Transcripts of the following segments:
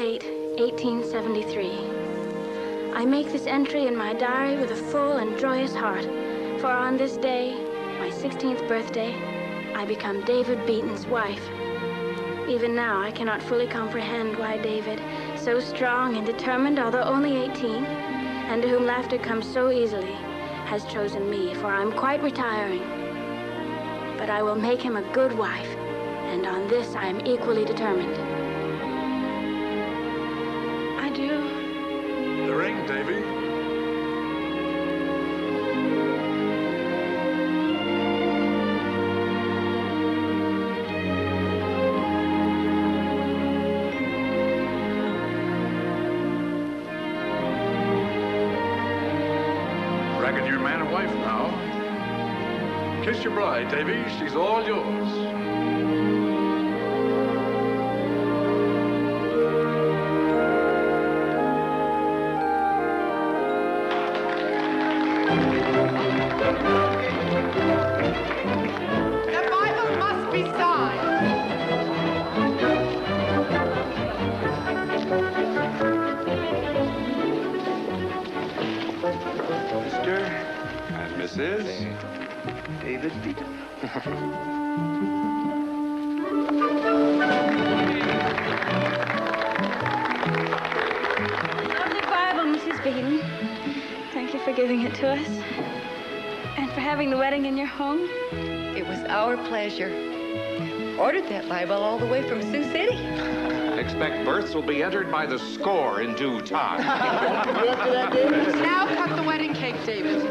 8, 1873. I make this entry in my diary with a full and joyous heart, for on this day, my 16th birthday, I become David Beaton's wife. Even now, I cannot fully comprehend why David, so strong and determined, although only 18, and to whom laughter comes so easily, has chosen me, for I'm quite retiring. But I will make him a good wife, and on this I am equally determined. I do. The ring, Davy. Reckon you're man and wife now. Kiss your bride, Davy. She's all yours. The Bible must be signed. Mr. and Mrs. David Beaton. Lovely Bible, Mrs. Beaton. Thank you for giving it to us. And for having the wedding in your home. It was our pleasure. Ordered that Bible all the way from Sioux City. Expect births will be entered by the score in due time. Now cut the wedding cake, David.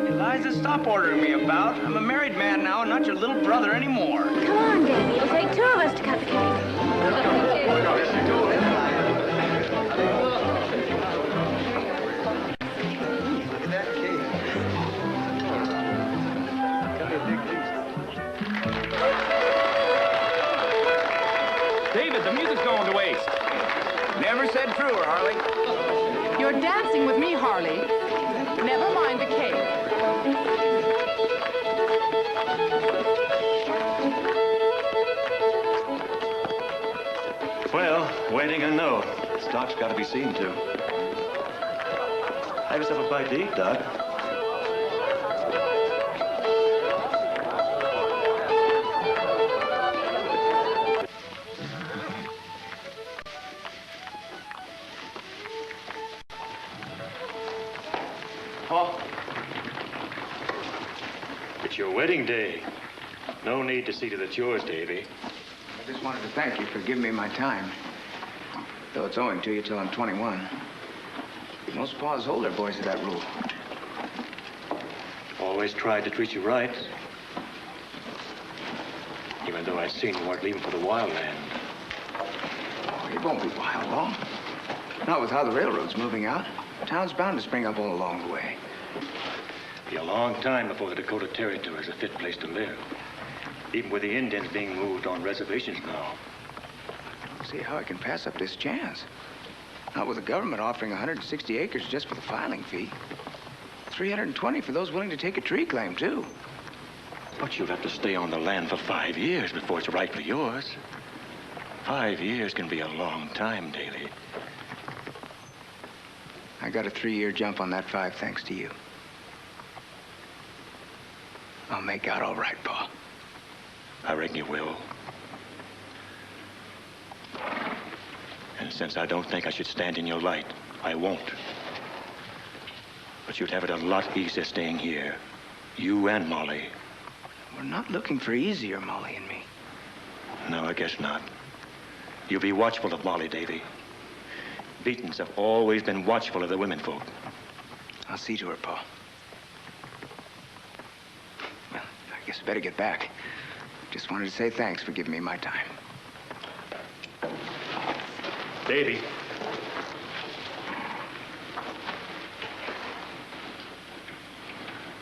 Eliza, stop ordering me about. I'm a married man now and not your little brother anymore. Come on, Davy. It'll take two of us to cut the cake. Look at that cake. Come here, dig these. David, the music's going to waste. Never said truer, Harley. You're dancing with me, Harley. Never mind the cake. Well, wedding or no, stock's got to be seen to. Have yourself a bite to eat, Doc. Paul? It's your wedding day. No need to see that it's yours, Davy. I just wanted to thank you for giving me my time. Though it's owing to you till I'm 21. Most paws hold their boys to that rule. Always tried to treat you right. Even though I seen you weren't leaving for the wild land. Oh, it won't be wild long. Not with how the railroad's moving out. Town's bound to spring up all along the way. Be a long time before the Dakota Territory is a fit place to live. Even with the Indians being moved on reservations now. I don't see how I can pass up this chance. Not with the government offering 160 acres just for the filing fee. 320 for those willing to take a tree claim, too. But you'll have to stay on the land for 5 years before it's rightfully yours. 5 years can be a long time, Davy. I got a 3-year jump on that 5 thanks to you. I'll make out all right, Pa. I reckon you will. And since I don't think I should stand in your light, I won't. But you'd have it a lot easier staying here. You and Molly. We're not looking for easier, Molly and me. No, I guess not. You be watchful of Molly, Davy. Beatons have always been watchful of the women folk. I'll see to her, Pa. Well, I guess I better get back. Just wanted to say thanks for giving me my time. Davy.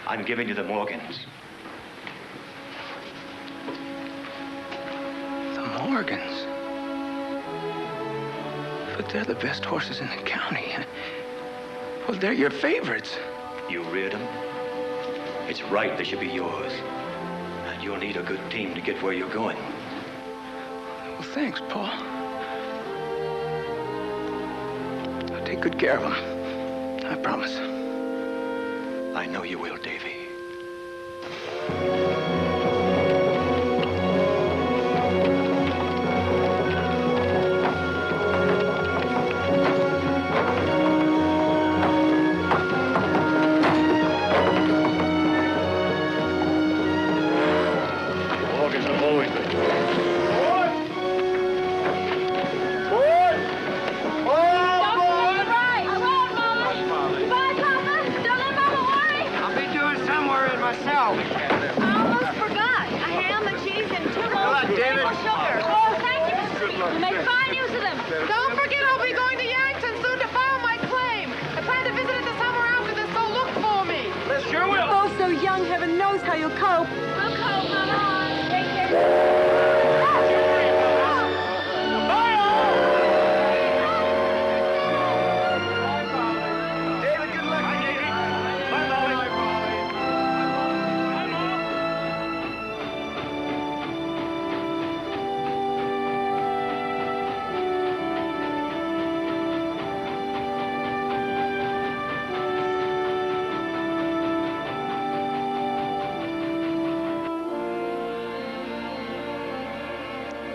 I'm giving you the Morgans. The Morgans? But they're the best horses in the county. Well, they're your favorites. You reared them. It's right they should be yours. And you'll need a good team to get where you're going. Well, thanks, Paul. take good care of them. I promise. I know you will, Davy.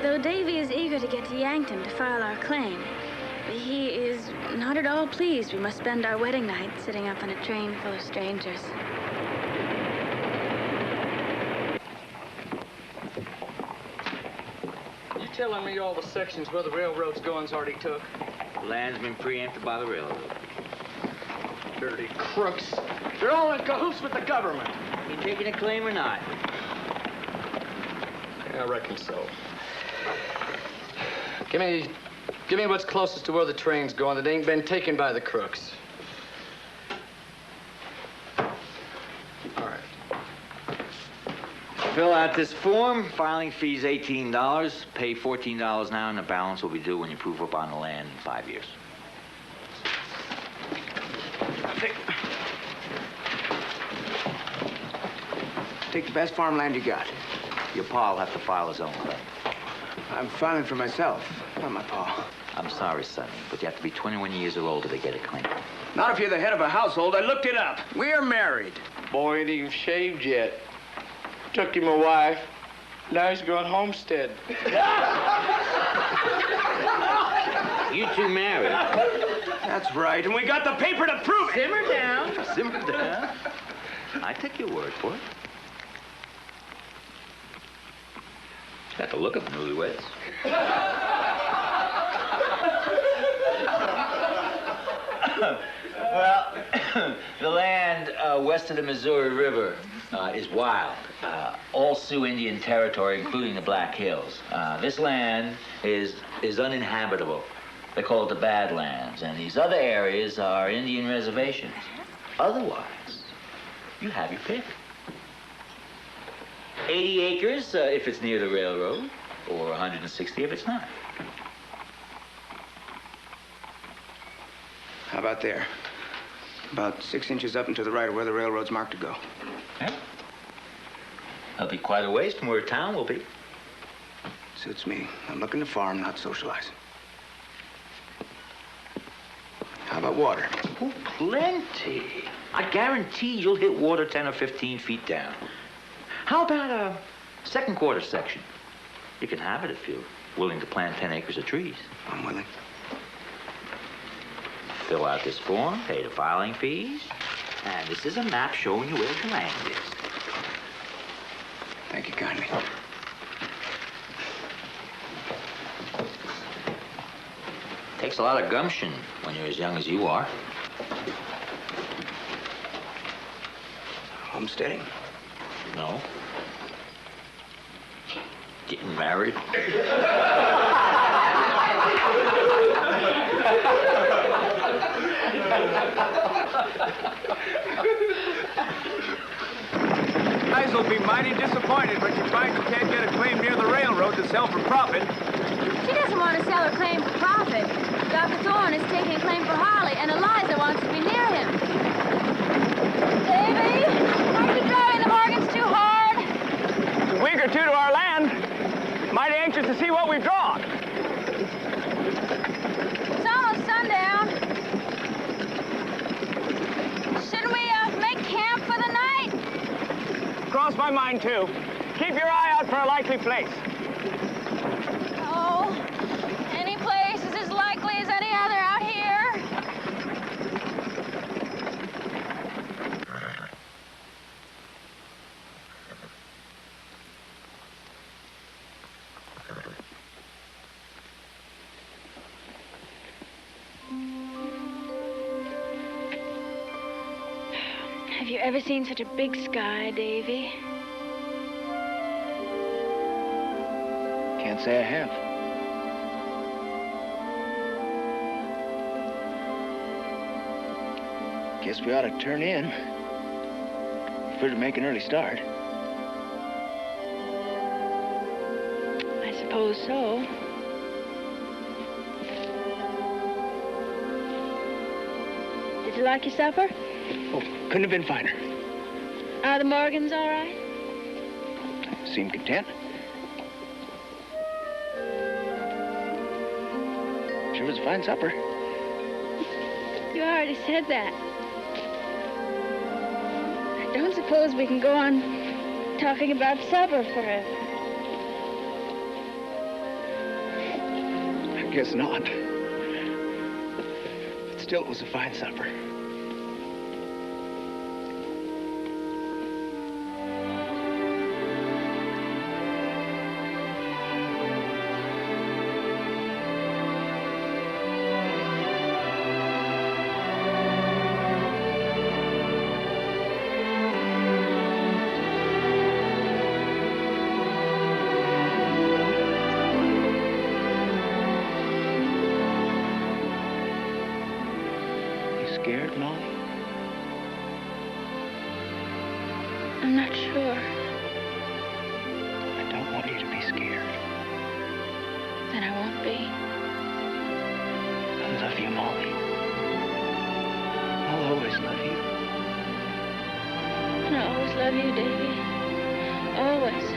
Though Davy is eager to get to Yankton to file our claim, he is not at all pleased we must spend our wedding night sitting up on a train full of strangers. You telling me all the sections where the railroad's going's already took? Land's been preempted by the railroad. Dirty crooks. They're all in cahoots with the government. You taking a claim or not? Yeah, I reckon so. Give me what's closest to where the train's going that ain't been taken by the crooks. All right. Fill out this form. Filing fee's $18. Pay $14 now, and the balance will be due when you prove up on the land in 5 years. Take the best farmland you got. Your pa'll have to file his own claim. I'm filing for myself, not my pa. I'm sorry, Sonny, but you have to be 21 years or older to get a claim. Not if you're the head of a household. I looked it up. We're married. Boy ain't even shaved yet. Took him a wife. Now he's going homestead. You two married? That's right, and we got the paper to prove it. Simmer down. Simmer down. I take your word for it. Got the look of Newlyweds. Well, the land west of the Missouri River is wild. All Sioux Indian territory, including the Black Hills. This land is uninhabitable. They call it the Badlands, and these other areas are Indian reservations. Otherwise, you have your pick. 80 acres if it's near the railroad, or 160 if it's not. How about there? About 6 inches up and to the right of where the railroad's marked to go. Yeah. That'll be quite a ways from where a town will be. Suits me. I'm looking to farm, not socialize. How about water? Oh, plenty. I guarantee you'll hit water 10 or 15 feet down. How about a second quarter section? You can have it if you're willing to plant 10 acres of trees. I'm willing. Fill out this form, pay the filing fees, and this is a map showing you where the land is. Thank you kindly. Takes a lot of gumption when you're as young as you are. Homesteading? No. Getting married? Guys will be mighty disappointed when she finds you can't get a claim near the railroad to sell for profit. She doesn't want to sell her claim for profit. Dr. Thorne is taking a claim for Harley, and Eliza wants to be near him. Davy, aren't you driving the Morgans too hard? It's a week or two to our land. Mighty anxious to see what we've drawn. It's almost sundown. my mind, too. Keep your eye out for a likely place. Oh, any place is as likely as any other out here. Have you ever seen such a big sky, Davy? Can't say I have. Guess we ought to turn in if we're to make an early start. I suppose so. Did you like your supper? Oh, couldn't have been finer. Are the Morgans all right? Seem content. Sure was a fine supper. You already said that. I don't suppose we can go on talking about supper forever. I guess not. But still, it was a fine supper. Scared, Molly? I'm not sure. I don't want you to be scared. Then I won't be. I love you, Molly. I'll always love you. And I'll always love you, Davy. Always.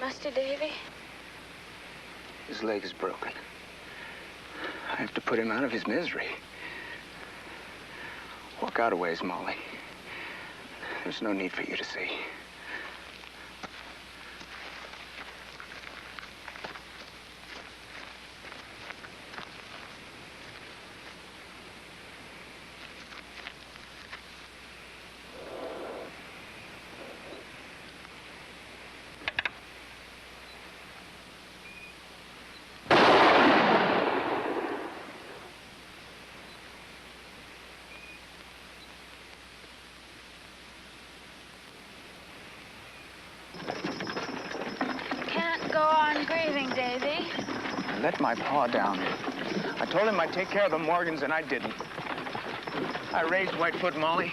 Master Davy? His leg is broken. I have to put him out of his misery. Walk out a ways, Molly. There's no need for you to see. Davy. I let my paw down. I told him I'd take care of the Morgans, and I didn't. I raised Whitefoot, Molly.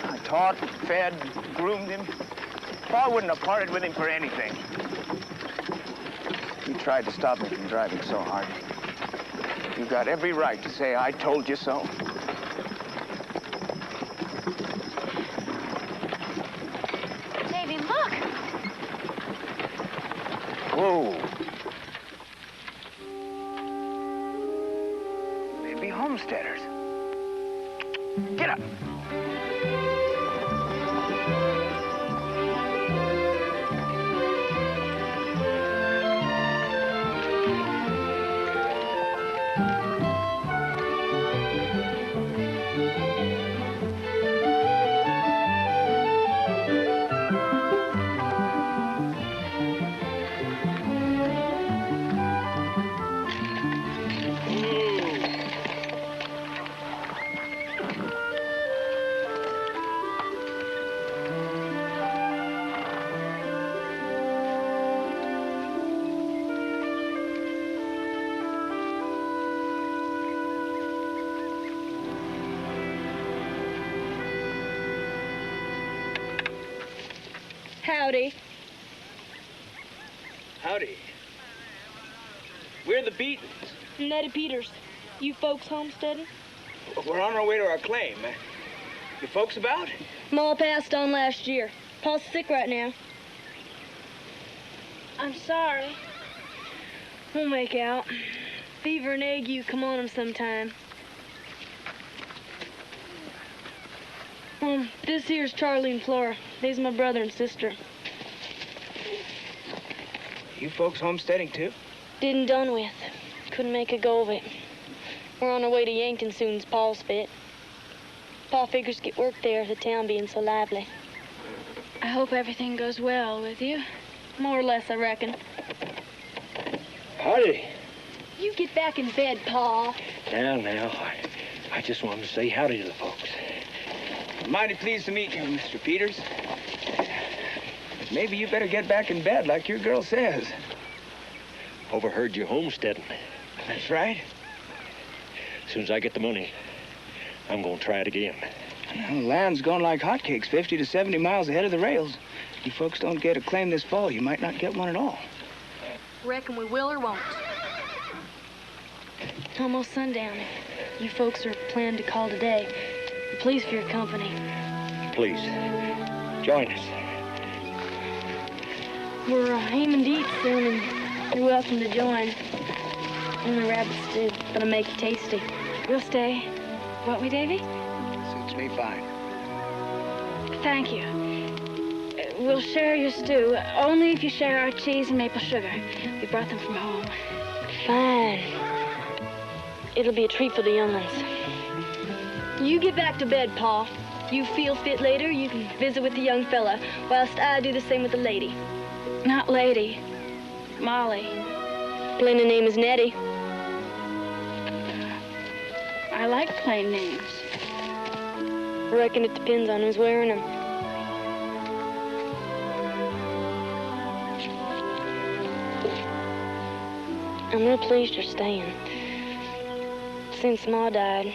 I taught, fed, groomed him. Pa wouldn't have parted with him for anything. He tried to stop me from driving so hard. You got every right to say I told you so. Davy, look! Whoa. They'd be homesteaders. Get up. Howdy. Howdy. We're the Beatons. Nettie Peters. You folks homesteading? We're on our way to our claim. You folks about? Ma passed on last year. Pa's sick right now. I'm sorry. We'll make out. Fever and ague come on him sometime. This here's Charlie and Flora. They's my brother and sister. You folks homesteading too? Did and done with. Couldn't make a go of it. We're on our way to Yankton soon's Paul's fit. Pa figures get work there, the town being so lively. I hope everything goes well with you. More or less, I reckon. Howdy. You get back in bed, Pa. Now, I just wanted to say howdy to the folks. Mighty pleased to meet you, Mr. Peters. Maybe you better get back in bed like your girl says. Overheard you homesteading. That's right. As soon as I get the money, I'm gonna try it again. Well, land's going like hotcakes, 50 to 70 miles ahead of the rails. You folks don't get a claim this fall, you might not get one at all. Reckon we will or won't. Almost sundown. You folks are planning to call today. Please for your company. Please, join us. We're aiming to eat soon, and you're welcome to join. Only rabbit stew, but I'll make it tasty. We'll stay. Won't we, Davy? Suits me fine. Thank you. We'll share your stew, only if you share our cheese and maple sugar. We brought them from home. Fine. It'll be a treat for the young ones. You get back to bed, Pa. You feel fit later, you can visit with the young fella, whilst I do the same with the lady. Not lady. Molly. Plain name is Nettie. I like plain names. Reckon it depends on who's wearing them. I'm real pleased you're staying. Since Ma died,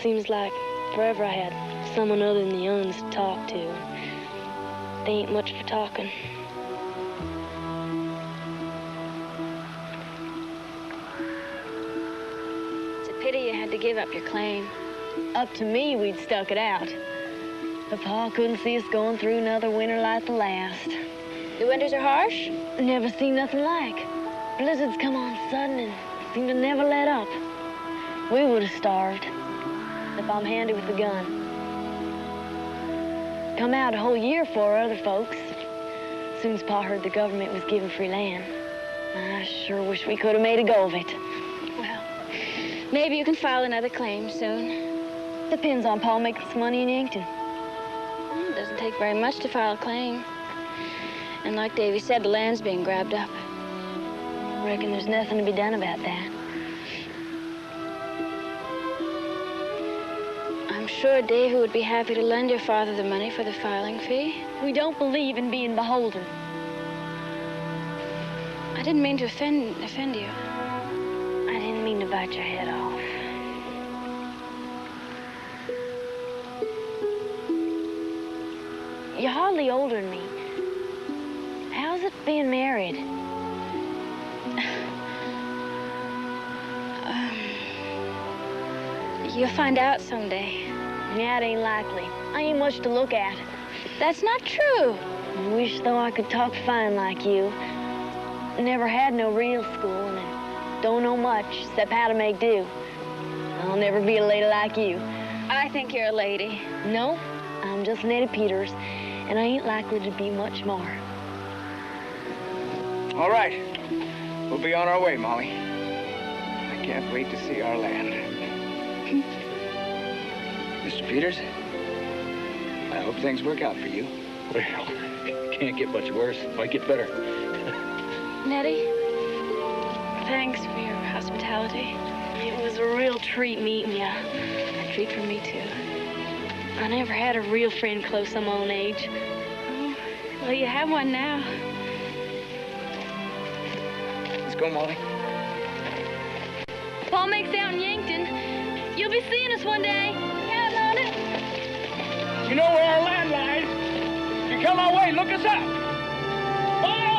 seems like forever I had someone other than the young'uns to talk to. They ain't much for talking. It's a pity you had to give up your claim. Up to me, we'd stuck it out. But Pa couldn't see us going through another winter like the last. The winters are harsh? Never seen nothing like. Blizzards come on sudden and seem to never let up. We would have starved if I'm handy with the gun. Come out a whole year for other folks. Soon's Pa heard the government was giving free land. I sure wish we could have made a go of it. Well, maybe you can file another claim soon. Depends on Pa making some money in Yankton. Well, it doesn't take very much to file a claim. And like Davy said, the land's being grabbed up. I reckon there's nothing to be done about that. I'm sure Davy would be happy to lend your father the money for the filing fee. We don't believe in being beholden. I didn't mean to offend you. I didn't mean to bite your head off. You're hardly older than me. How's it being married? You'll find out someday. Yeah, it ain't likely. I ain't much to look at. That's not true. I wish, though, I could talk fine like you. Never had no real school, and I don't know much except how to make do. I'll never be a lady like you. I think you're a lady. No, I'm just Nettie Peters, and I ain't likely to be much more. All right. We'll be on our way, Molly. I can't wait to see our land. Mr. Peters, I hope things work out for you. Well, can't get much worse. Might get better. Nettie, thanks for your hospitality. It was a real treat meeting you. A treat for me, too. I never had a real friend close to my own age. Oh, well, you have one now. Let's go, Molly. Pa makes out in Yankton. You'll be seeing us one day. Count on it. You know where our land lies. You come our way. Look us up. Fire!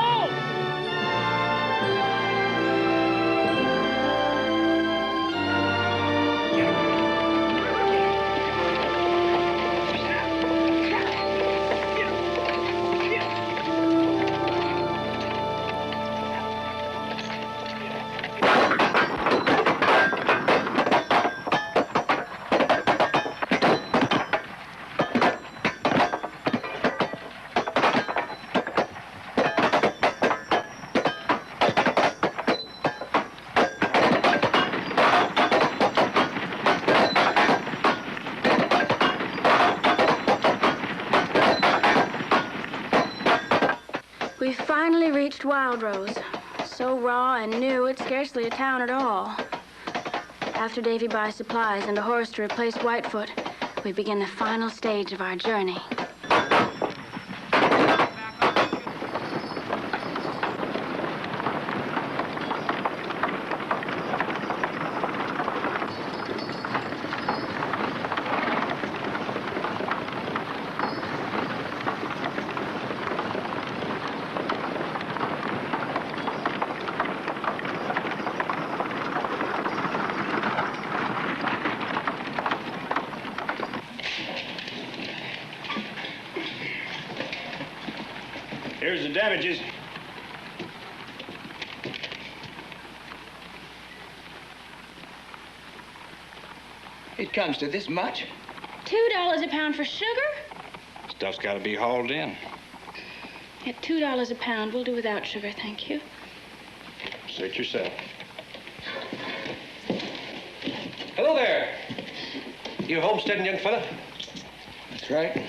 We finally reached Wild Rose. So raw and new, it's scarcely a town at all. After Davy buys supplies and a horse to replace Whitefoot, we begin the final stage of our journey. Here's the damages. It comes to this much? $2 a pound for sugar? Stuff's got to be hauled in. At $2 a pound, we'll do without sugar, thank you. Suit yourself. Hello there. You homesteading young fella? That's right.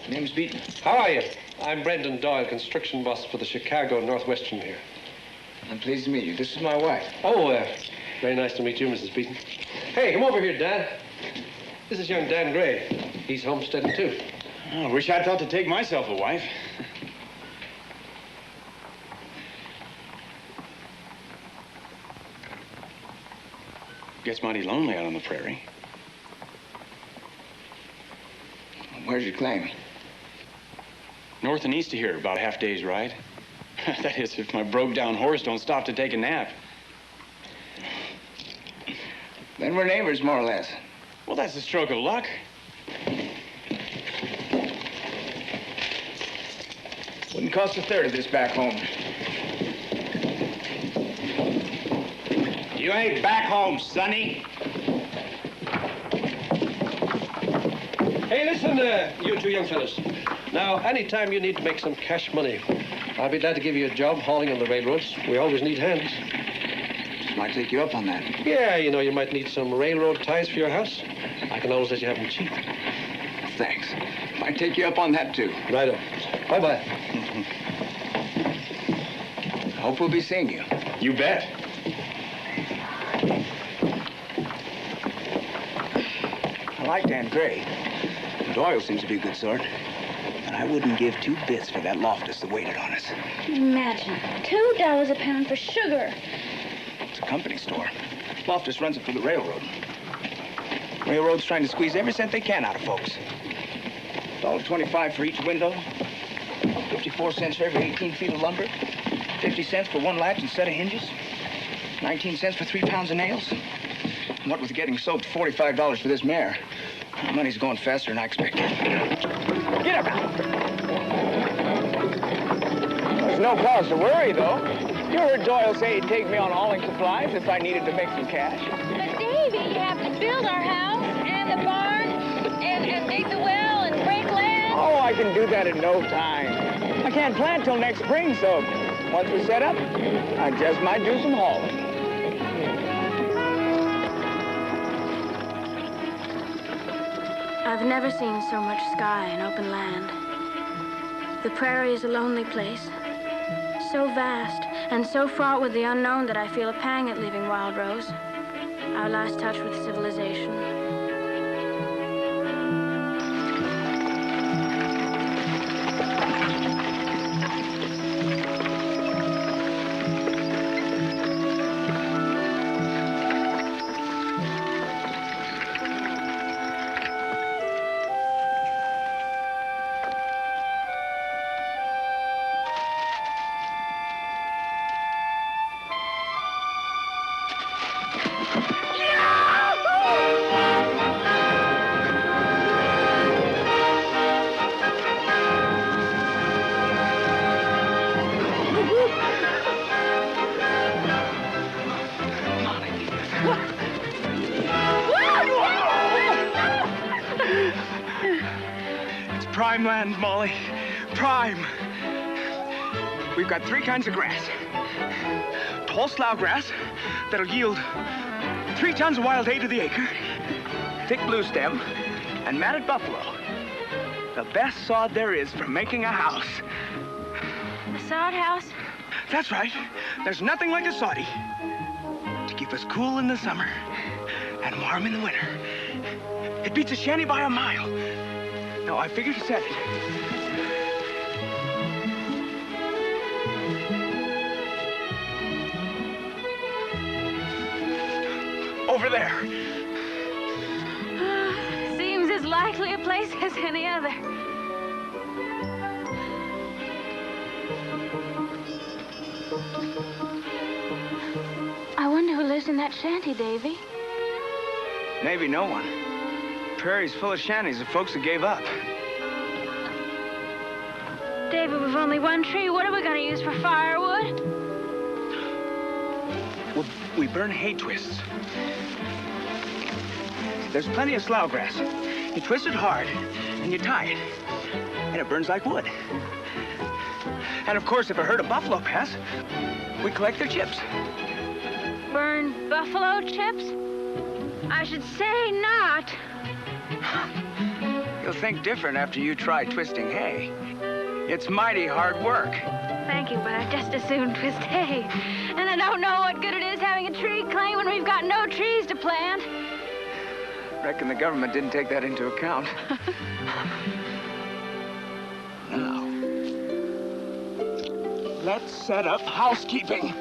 Name's Beaton. How are you? I'm Brendan Doyle, construction boss for the Chicago Northwestern here. I'm pleased to meet you. This is my wife. Oh, very nice to meet you, Mrs. Beaton. Hey, come over here, Dan. This is young Dan Gray. He's homesteading, too. Oh, I wish I'd thought to take myself a wife. Gets mighty lonely out on the prairie. Where's your claim? North and east of here, about a half day's ride. That is, if my broke-down horse don't stop to take a nap. Then we're neighbors, more or less. Well, that's a stroke of luck. Wouldn't cost a third of this back home. You ain't back home, sonny. Hey, listen, you two young fellas. Now, anytime you need to make some cash money, I'll be glad to give you a job hauling on the railroads. We always need hands. Might take you up on that. Yeah, you know, you might need some railroad ties for your house. I can always let you have them cheap. Thanks. Might take you up on that, too. Righto. Bye-bye. Hope we'll be seeing you. You bet. I like Dan Gray. Doyle seems to be a good sort. And I wouldn't give 2 bits for that Locust that waited on us. Imagine, $2 a pound for sugar. It's a company store. Loftus runs it for the railroad. Railroad's trying to squeeze every cent they can out of folks. $1.25 for each window, 54 cents for every 18 feet of lumber, 50 cents for 1 latch and set of hinges, 19 cents for 3 pounds of nails. And what with getting soaked, $45 for this mare. The money's going faster than I expected. Get up now. There's no cause to worry, though. You heard Doyle say he'd take me on hauling supplies if I needed to make some cash. But, Davy, you have to build our house and the barn and dig the well and break land. Oh, I can do that in no time. I can't plant till next spring, so once we set up, I just might do some hauling. I've never seen so much sky and open land. The prairie is a lonely place, so vast and so fraught with the unknown that I feel a pang at leaving Wild Rose, our last touch with civilization. prime land, Molly. Prime. We've got 3 kinds of grass. Tall slough grass that'll yield 3 tons of wild hay to the acre. Thick blue stem and matted buffalo. The best sod there is for making a house. A sod house? That's right. There's nothing like a soddy to keep us cool in the summer and warm in the winter. It beats a shanty by a mile. No, I figured you said it. Over there. Seems as likely a place as any other. I wonder who lives in that shanty, Davy. Maybe no one. Prairie's full of shanties of folks that gave up. David, we've only 1 tree. What are we going to use for firewood? Well, we burn hay twists. There's plenty of slough grass. You twist it hard, and you tie it, and it burns like wood. And of course, if a herd of buffalo pass, we collect their chips. Burn buffalo chips? I should say not. You'll think different after you try twisting hay. It's mighty hard work. Thank you, but I'd just as soon twist hay. And I don't know what good it is having a tree claim when we've got no trees to plant. Reckon the government didn't take that into account. Now, let's set up housekeeping.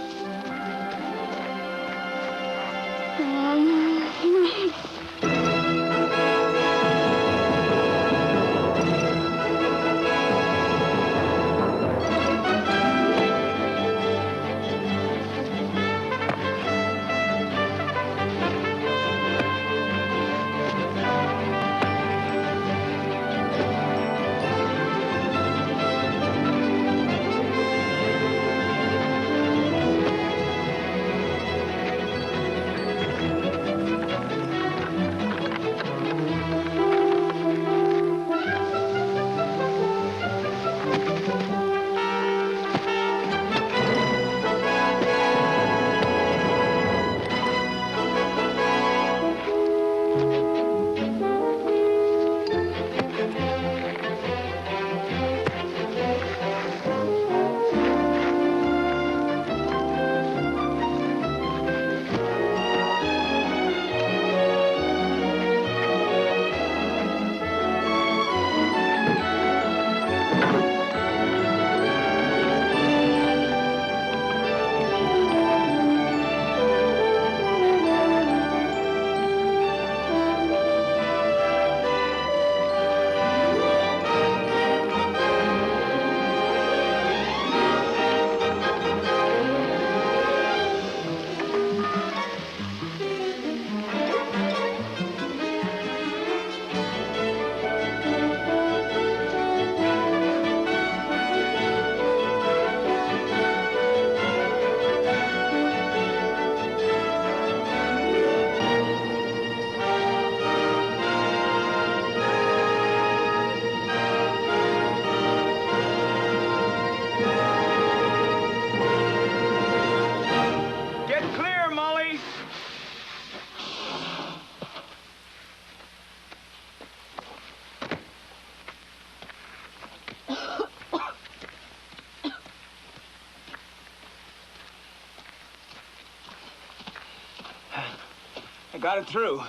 Got it through.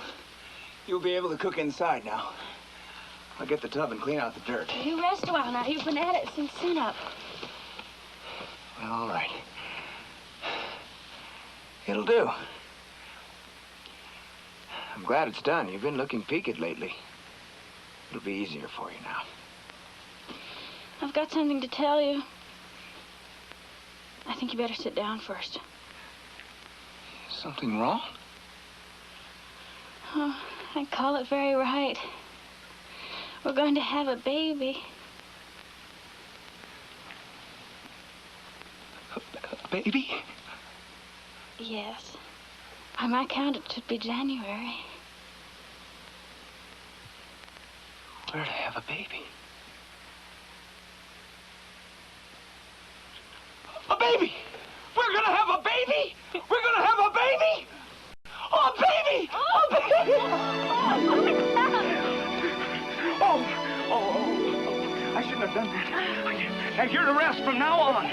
You'll be able to cook inside now. I'll get the tub and clean out the dirt. You rest a while now. You've been at it since sunup. Well, all right. It'll do. I'm glad it's done. You've been looking peaked lately. It'll be easier for you now. I've got something to tell you. I think you better sit down first. Something wrong? Oh, I call it very right. We're going to have a baby. A baby? Yes. By my count, it should be January. We're to have a baby. A baby! We're gonna have a baby! We're gonna have a baby! Oh, a baby! A baby! Oh, I shouldn't have done that. Now, you're to rest from now on.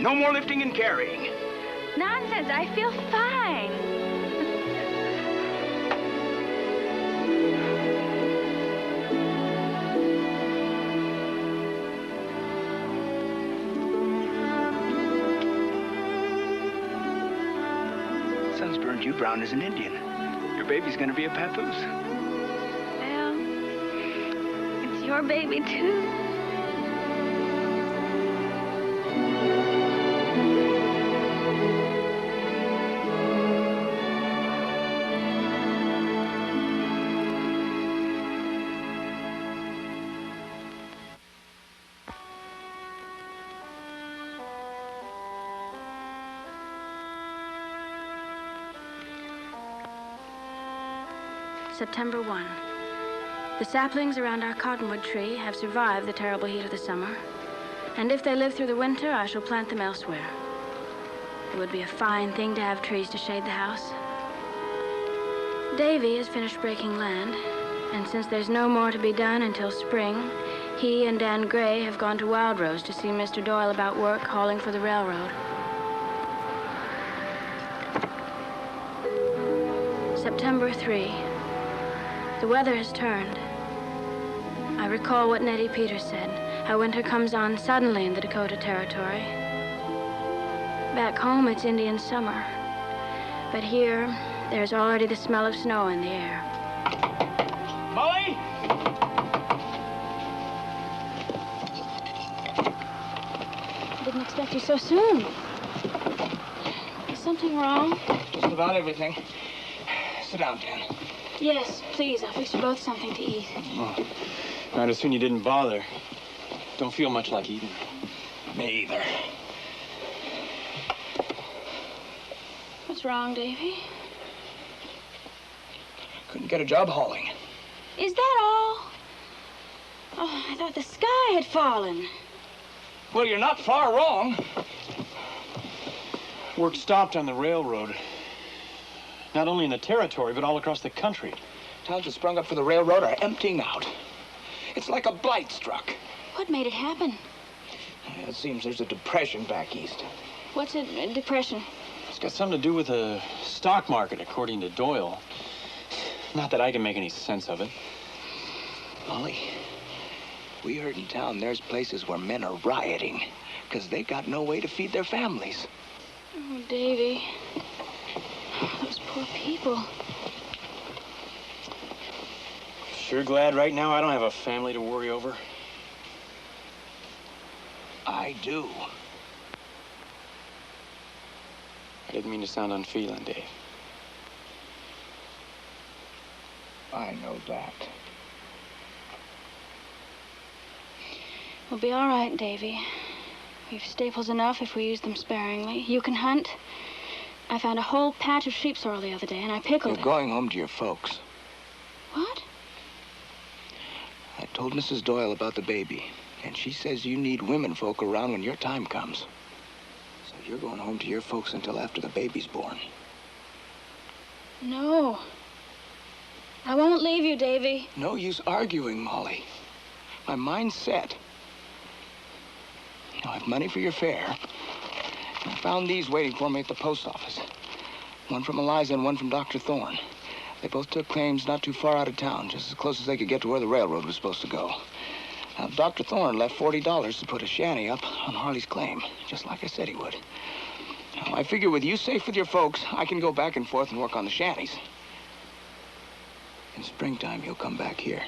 No more lifting and carrying. Nonsense, I feel fine. Sun's burned you brown as an Indian. Your baby's gonna be a papoose. Well, it's your baby, too. September 1. The saplings around our cottonwood tree have survived the terrible heat of the summer. And if they live through the winter, I shall plant them elsewhere. It would be a fine thing to have trees to shade the house. Davy has finished breaking land, and since there's no more to be done until spring, he and Dan Gray have gone to Wildrose to see Mr. Doyle about work hauling for the railroad. September 3. The weather has turned. I recall what Nettie Peters said, how winter comes on suddenly in the Dakota Territory. Back home, it's Indian summer. But here, there's already the smell of snow in the air. Molly? Didn't expect you so soon. Is something wrong? Just about everything. Sit down, Dan. Yes, please. I'll fix you both something to eat. Oh, I'd as soon you didn't bother. Don't feel much like eating. Me either. What's wrong, Davy? Couldn't get a job hauling. Is that all? Oh, I thought the sky had fallen. Well, you're not far wrong. Work stopped on the railroad. Not only in the territory, but all across the country. Towns that sprung up for the railroad are emptying out. It's like a blight struck. What made it happen? It seems there's a depression back east. What's a depression? It's got something to do with the stock market, according to Doyle. Not that I can make any sense of it. Molly, we heard in town there's places where men are rioting because they got no way to feed their families. Oh, Davy. Those poor people. Sure glad right now I don't have a family to worry over. I do. I didn't mean to sound unfeeling, Dave. I know that. We'll be all right, Davy. We've staples enough if we use them sparingly. You can hunt. I found a whole patch of sheep sorrel the other day, and I pickled it. You're going home to your folks. What? I told Mrs. Doyle about the baby, and she says you need women folk around when your time comes. So you're going home to your folks until after the baby's born. No. I won't leave you, Davy. No use arguing, Molly. My mind's set. I have money for your fare. I found these waiting for me at the post office. One from Eliza and one from Dr. Thorne. They both took claims not too far out of town, just as close as they could get to where the railroad was supposed to go. Now, Dr. Thorne left $40 to put a shanty up on Harley's claim, just like I said he would. Now, I figure with you safe with your folks, I can go back and forth and work on the shanties. In springtime, you'll come back here,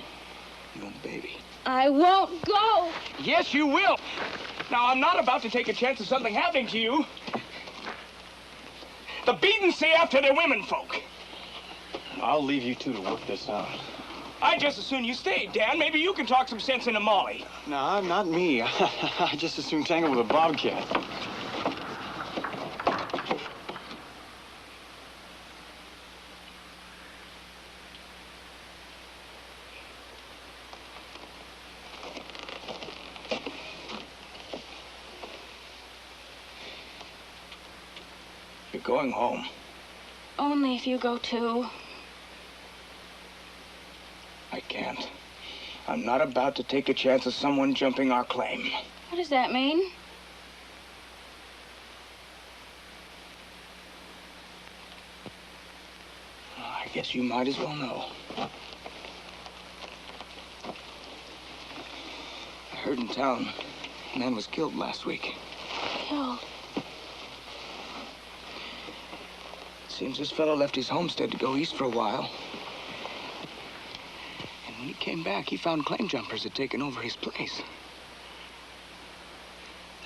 you and the baby. I won't go. Yes, you will. Now, I'm not about to take a chance of something happening to you. The Beatons say after their women folk. I'll leave you two to work this out. I'd just as soon you stayed, Dan. Maybe you can talk some sense into Molly. No, not me. I just as soon tangle with a bobcat. going home. Only if you go too. I can't. I'm not about to take a chance of someone jumping our claim. What does that mean? I guess you might as well know. I heard in town a man was killed last week. Killed? Seems this fellow left his homestead to go east for a while. And when he came back, he found claim jumpers had taken over his place.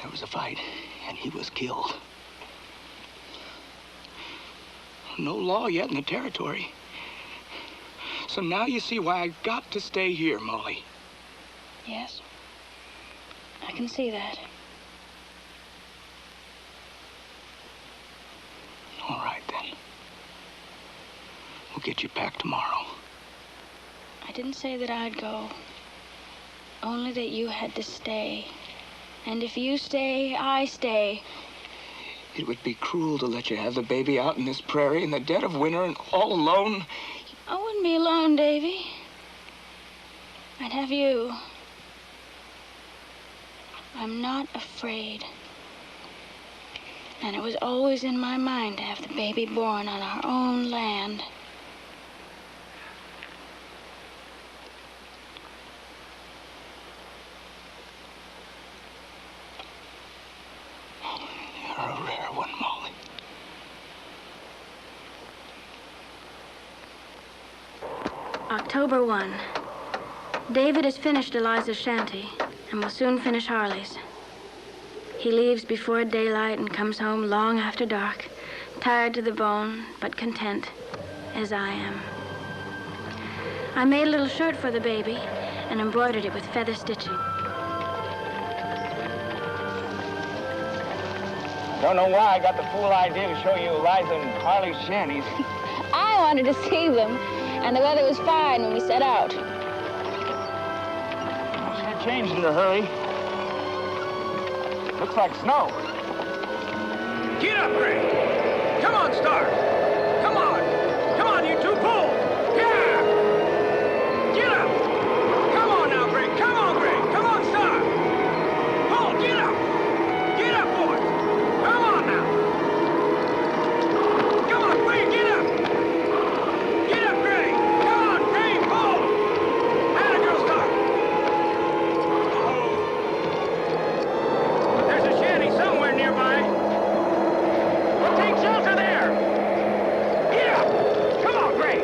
There was a fight, and he was killed. No law yet in the territory. So now you see why I've got to stay here, Molly. Yes. I can see that. All right, then. We'll get you back tomorrow. I didn't say that I'd go. Only that you had to stay. And if you stay, I stay. It would be cruel to let you have the baby out in this prairie in the dead of winter and all alone. I wouldn't be alone, Davy. I'd have you. I'm not afraid. And it was always in my mind to have the baby born on our own land. You're a rare one, Molly. October 1. David has finished Eliza's shanty and will soon finish Harley's. He leaves before daylight and comes home long after dark, tired to the bone, but content, as I am. I made a little shirt for the baby and embroidered it with feather stitching. Don't know why I got the fool idea to show you Eliza and Harley's shanties. I wanted to see them, and the weather was fine when we set out. Sure changed in a hurry. Looks like snow. Get up, Gray. Come on, Star. Come on. Come on, you two, pull. Yeah. Get up. Come on now, Gray. Come on, Gray. Come on, Star. Pull, get up. Get up, boys. Come on now. Come on, Gray, get up. Get up, Gray. Come on, Gray, pull. Atta girl, Star. There's a shanty somewhere nearby. We'll take shelter there. Get up. Come on, Gray.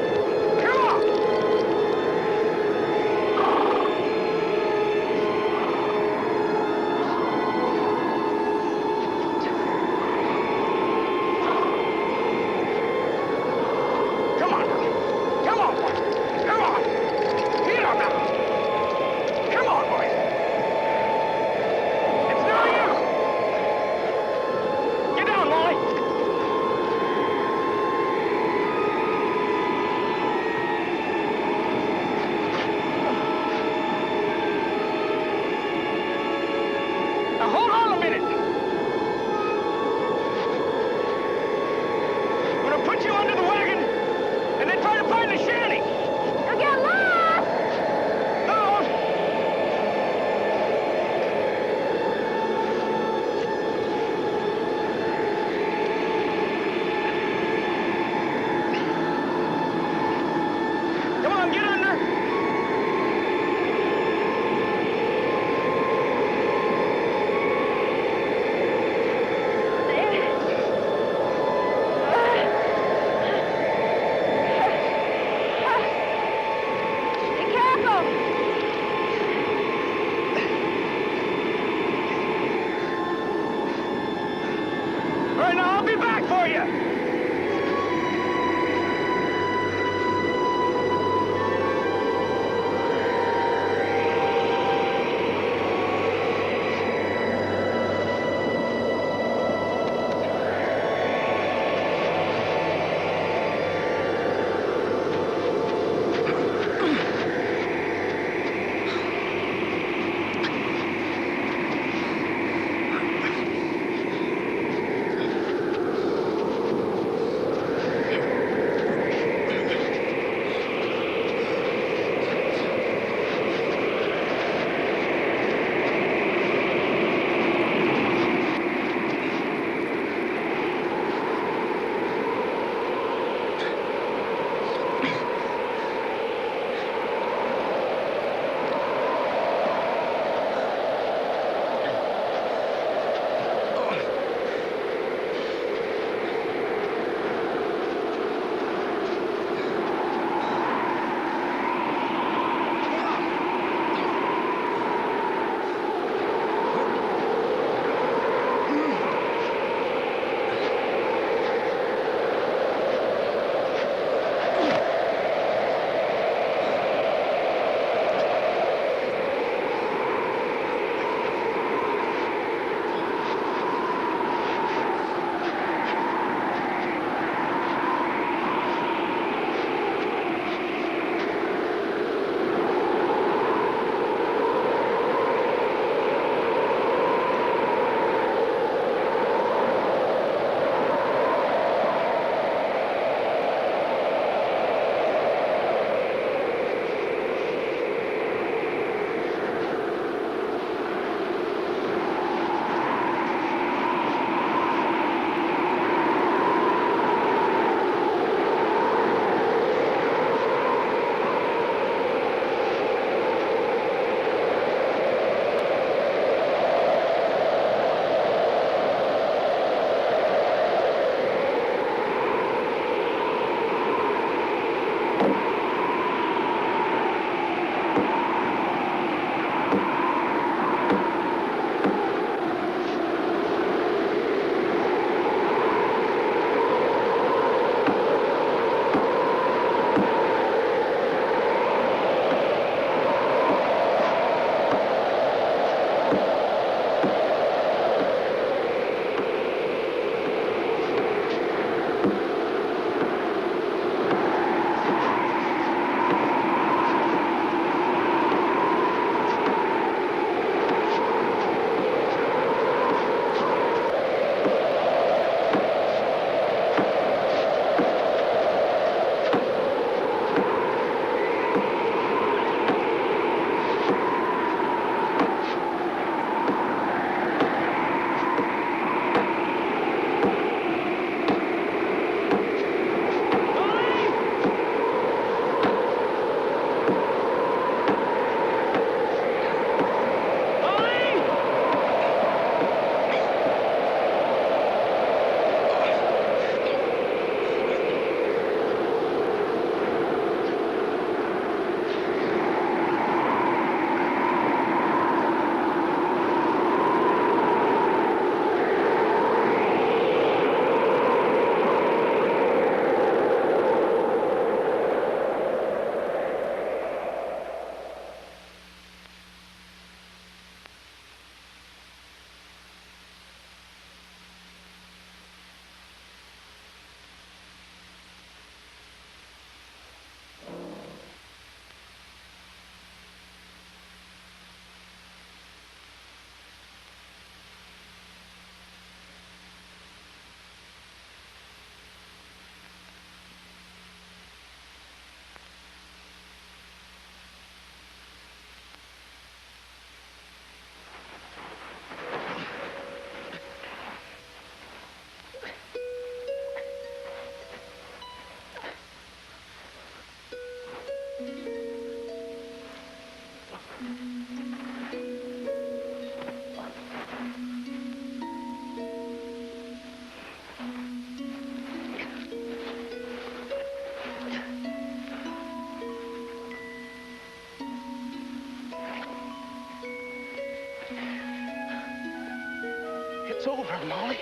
It's over, Molly.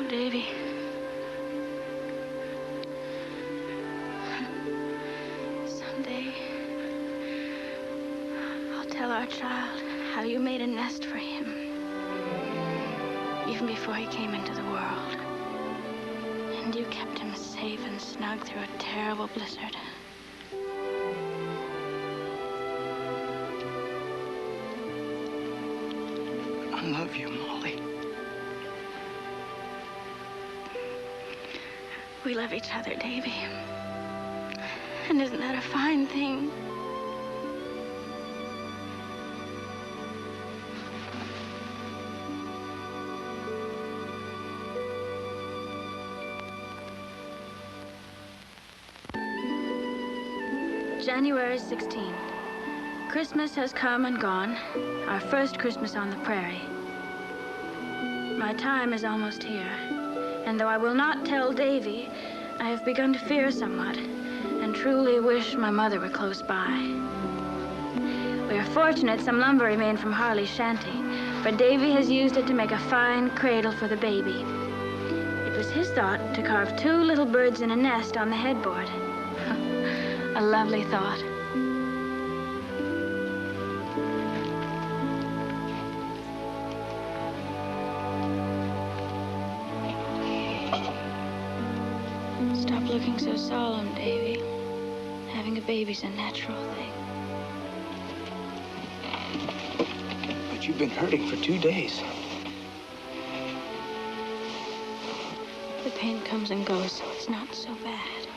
Davy. Someday, I'll tell our child how you made a nest for him, even before he came into the world. And you kept him safe and snug through a terrible blizzard. I love you, Molly. We love each other, Davy. And isn't that a fine thing? January 16th. Christmas has come and gone. Our first Christmas on the prairie. My time is almost here. And though I will not tell Davy, I have begun to fear somewhat, and truly wish my mother were close by. We are fortunate some lumber remained from Harley's shanty, for Davy has used it to make a fine cradle for the baby. It was his thought to carve 2 little birds in a nest on the headboard. A lovely thought. Stop looking so solemn, Davy. Having a baby's a natural thing. But you've been hurting for 2 days. The pain comes and goes, so it's not so bad.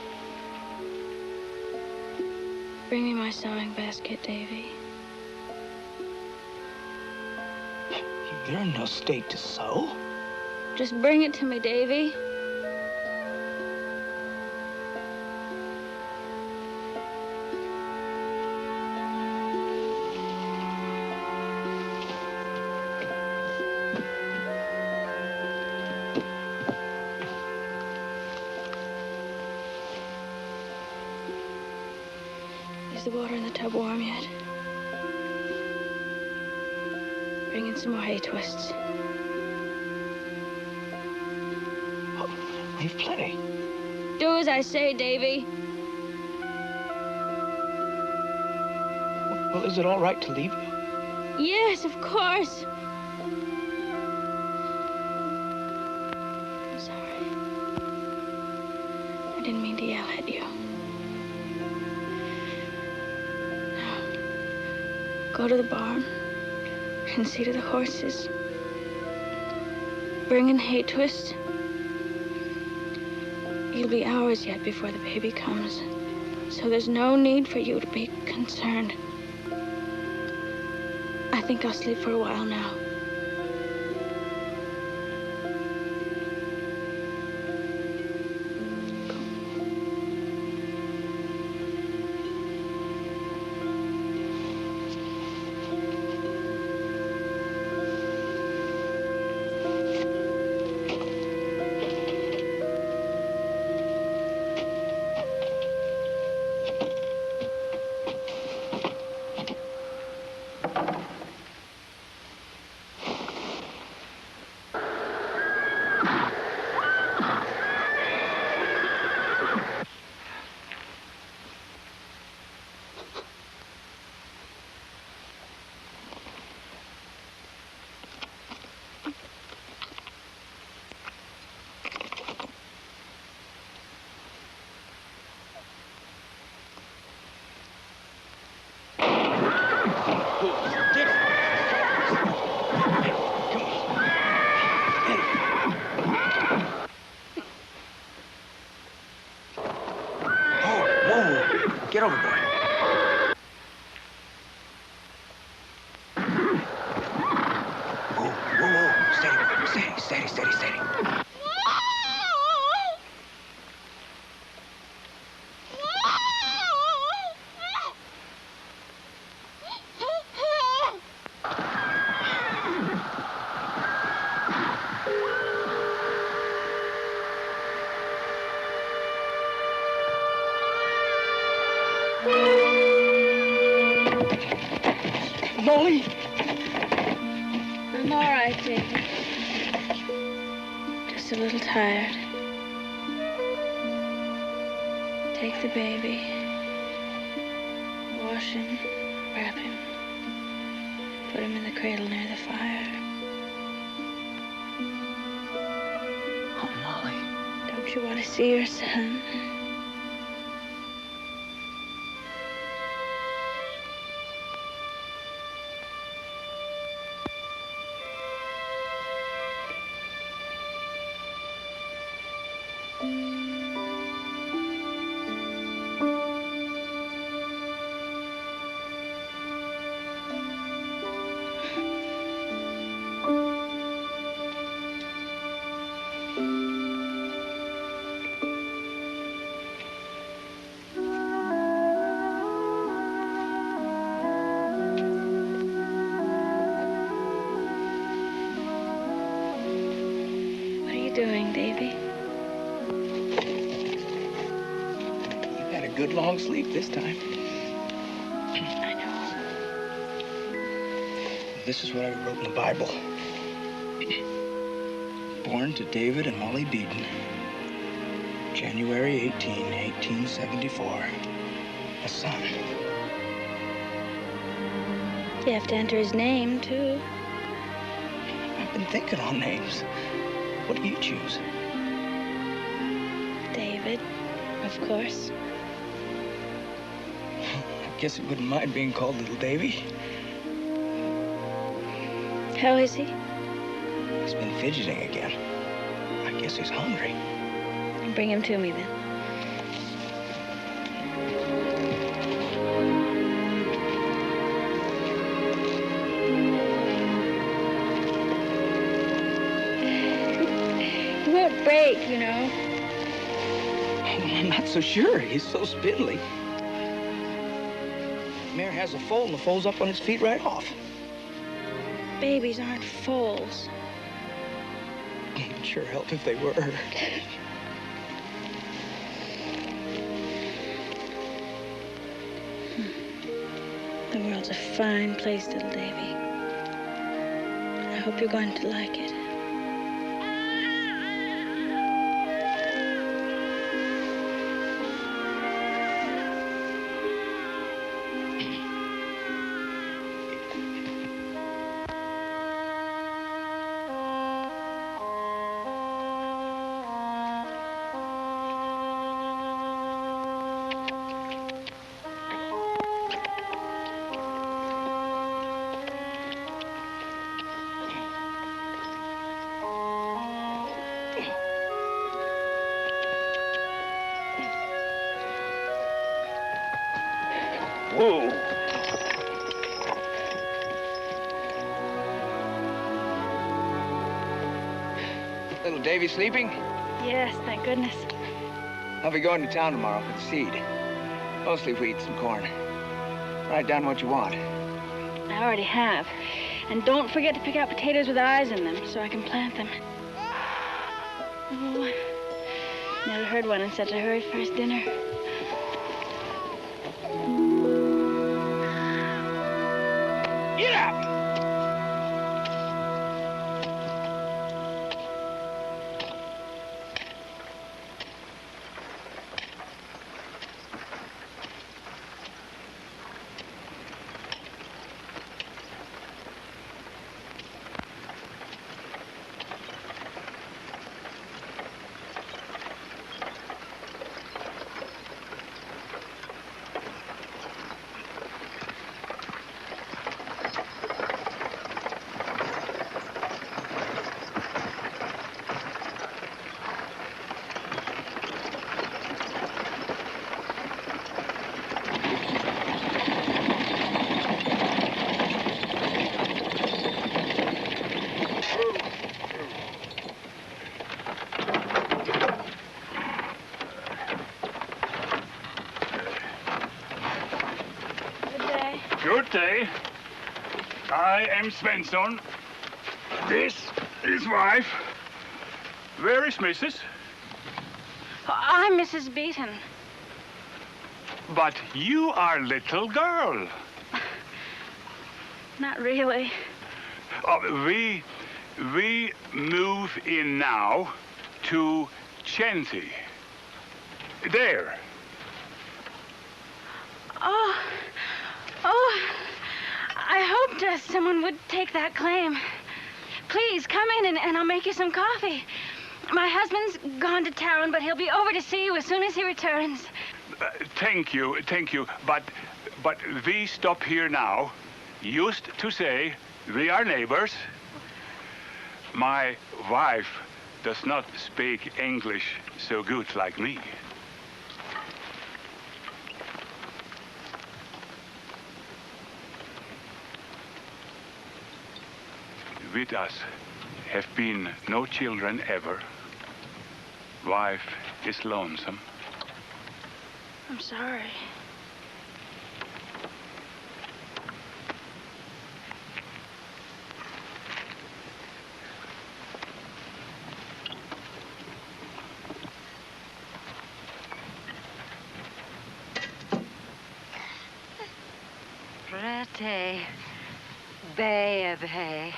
Bring me my sewing basket, Davy. You're in no state to sew. Just bring it to me, Davy. Is the water in the tub warm yet? Bring in some more hay twists. We've plenty. Do as I say, Davy. Well, is it all right to leave you? Yes, of course. I'm sorry. I didn't mean to yell at you. Now, go to the barn and see to the horses. Bring in hay twists. It'll be hours yet before the baby comes, so there's no need for you to be concerned. I think I'll sleep for a while now. Molly? I'm all right, David. Just a little tired. Take the baby. Wash him, wrap him. Put him in the cradle near the fire. Oh, Molly. Don't you want to see your son? Doing, Davy? You had a good long sleep this time. I know. This is what I wrote in the Bible. Born to David and Molly Beaton, January 18, 1874. A son. You have to enter his name, too. I've been thinking on names. What do you choose? David, of course. I guess you wouldn't mind being called Little Davy. How is he? He's been fidgeting again. I guess he's hungry. Bring him to me, then. Break, you know. I'm not so sure. He's so spindly. Mare has a foal and the foal's up on his feet right off. Babies aren't foals. It'd sure help if they were. The world's a fine place, little Davy. I hope you're going to like it. Whoa. Little Davy sleeping? Yes, thank goodness. I'll be going to town tomorrow for the seed. Mostly if we eat some corn. Write down what you want. I already have. And don't forget to pick out potatoes with eyes in them so I can plant them. Oh, never heard one in such a hurry for his dinner. Get up! Good day. I am Svensson. This is wife. Where is Mrs.? I'm Mrs. Beaton. But you are little girl. Not really. We move in now to Chanty. There. Oh, I hoped someone would take that claim. Please, come in and I'll make you some coffee. My husband's gone to town, but he'll be over to see you as soon as he returns. Thank you. But we stop here now. Used to say we are neighbors. My wife does not speak English so good like me. With us have been no children ever. Wife is lonesome. I'm sorry. Pretty baby.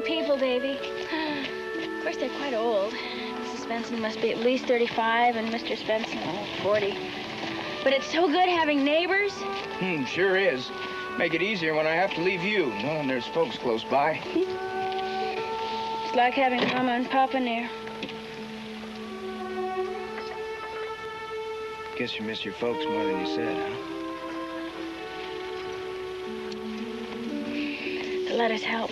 People, Davy. Of course, they're quite old. Mrs. Spencer must be at least 35, and Mr. Spencer, 40. But it's so good having neighbors. Sure is. Make it easier when I have to leave you, knowing there's folks close by. It's like having Mama and Papa near. Guess you miss your folks more than you said, huh? The letters help.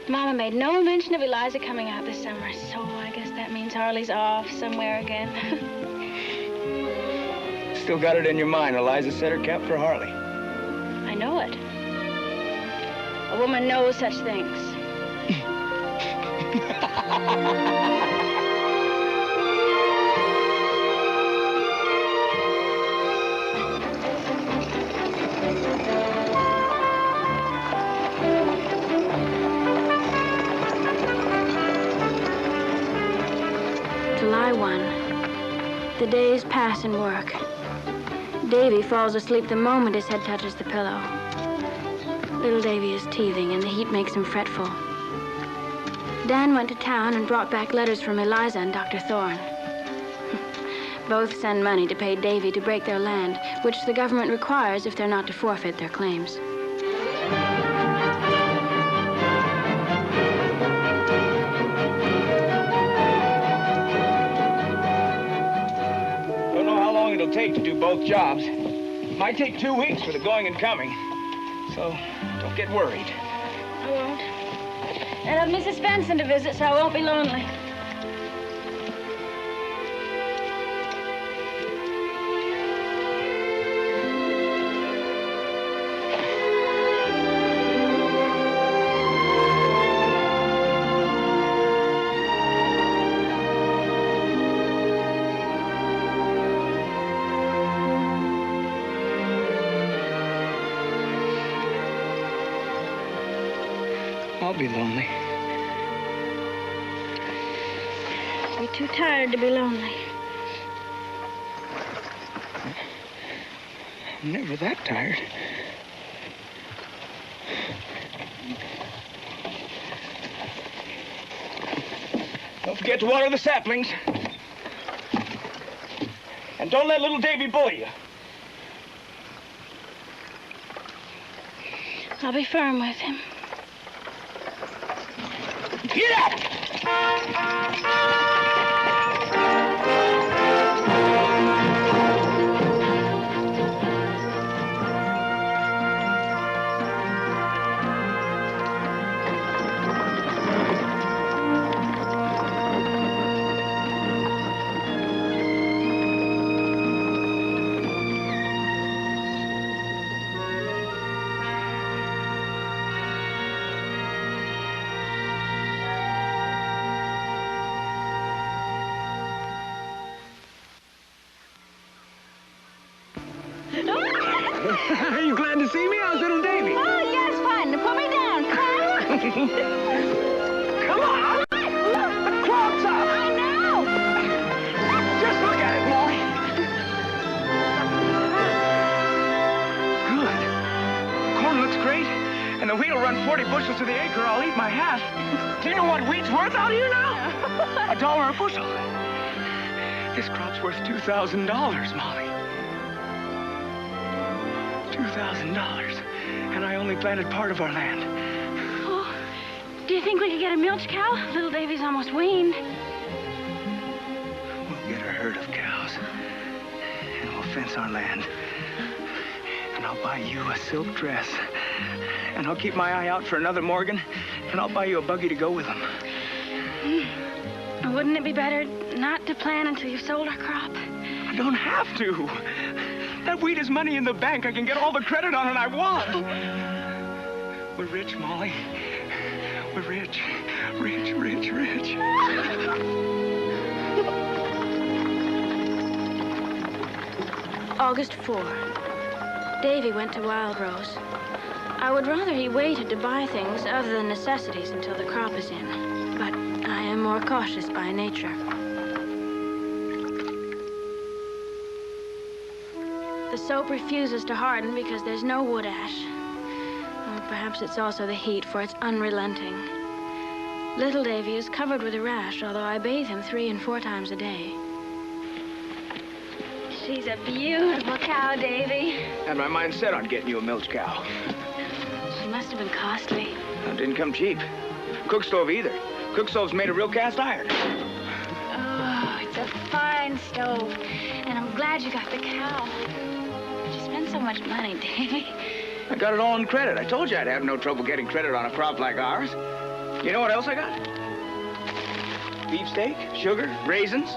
Mama made no mention of Eliza coming out this summer, so I guess that means Harley's off somewhere again. Still got it in your mind, Eliza set her cap for Harley. I know it. A woman knows such things. July 1. The days pass in work. Davy falls asleep the moment his head touches the pillow. Little Davy is teething, and the heat makes him fretful. Dan went to town and brought back letters from Eliza and Dr. Thorne. Both send money to pay Davy to break their land, which the government requires if they're not to forfeit their claims. It'll take to do both jobs. Might take 2 weeks for the going and coming. So don't get worried. I won't. And I've Mrs. Benson to visit, so I won't be lonely. I'll be lonely. You're too tired to be lonely. I'm never that tired. Don't forget to water the saplings. And don't let little Davy bully you. I'll be firm with him. Get up! Are you glad to see me? How's little Davy? Oh, yes, fun. Put me down. Come on. The crop's up. I know. Just look at it, Molly. Good. Corn looks great, and the wheat'll run 40 bushels to the acre. I'll eat my hat. Do you know what wheat's worth out here now? $1 a bushel. This crop's worth $2,000, Molly. $2,000. And I only planted part of our land. Oh, do you think we could get a milch cow? Little Davy's almost weaned. We'll get a herd of cows. And we'll fence our land. And I'll buy you a silk dress. And I'll keep my eye out for another Morgan. And I'll buy you a buggy to go with them. Wouldn't it be better not to plan until you've sold our crop? I don't have to. That wheat is money in the bank. I can get all the credit on it I want. We're rich, Molly. We're rich. Rich, rich, rich. August 4. Davy went to Wild Rose. I would rather he waited to buy things other than necessities until the crop is in. But I am more cautious by nature. The soap refuses to harden because there's no wood ash. Or perhaps it's also the heat, for it's unrelenting. Little Davy is covered with a rash, although I bathe him 3 and 4 times a day. She's a beautiful cow, Davy. Had my mind set on getting you a milch cow. She must have been costly. It didn't come cheap. Cook stove either. Cook stove's made of real cast iron. Oh, it's a fine stove. And I'm glad you got the cow. You spend so much money, Davy. I got it all in credit. I told you I'd have no trouble getting credit on a crop like ours. You know what else I got? Beefsteak, sugar, raisins,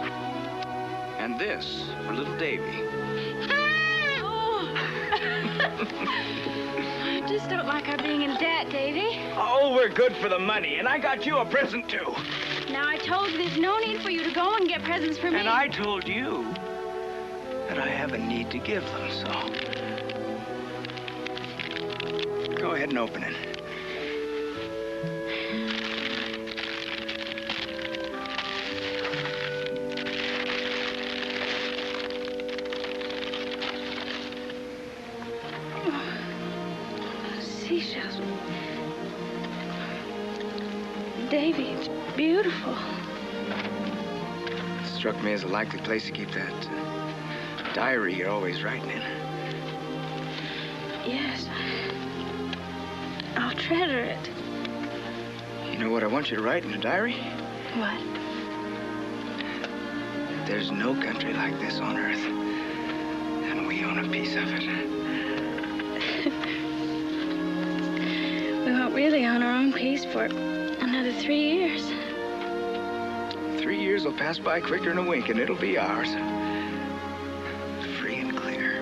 and this for little Davy. Oh. I just don't like our being in debt, Davy. Oh, we're good for the money, and I got you a present, too. Now, I told you there's no need for you to go and get presents for me. And I told you that I have a need to give them, so... Go ahead and open it. Seashells. Davy, it's beautiful. It struck me as a likely place to keep that diary you're always writing in. Yes. I'll treasure it. You know what I want you to write in the diary? What? There's no country like this on Earth, and we own a piece of it. We won't really own our own piece for another 3 years. 3 years will pass by quicker than a wink, and it'll be ours. Free and clear.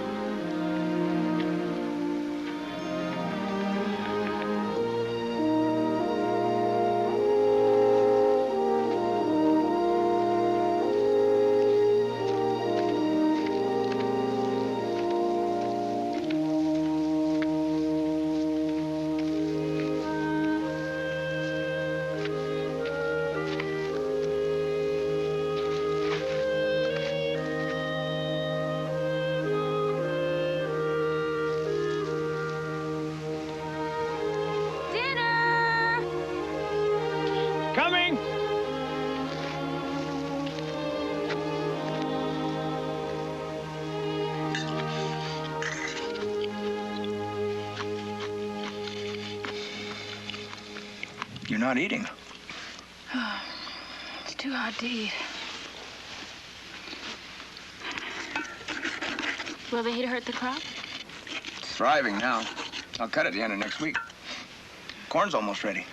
Coming! You're not eating. Oh, it's too hot to eat. Will the heat hurt the crop? It's thriving now. I'll cut at the end of next week. Corn's almost ready.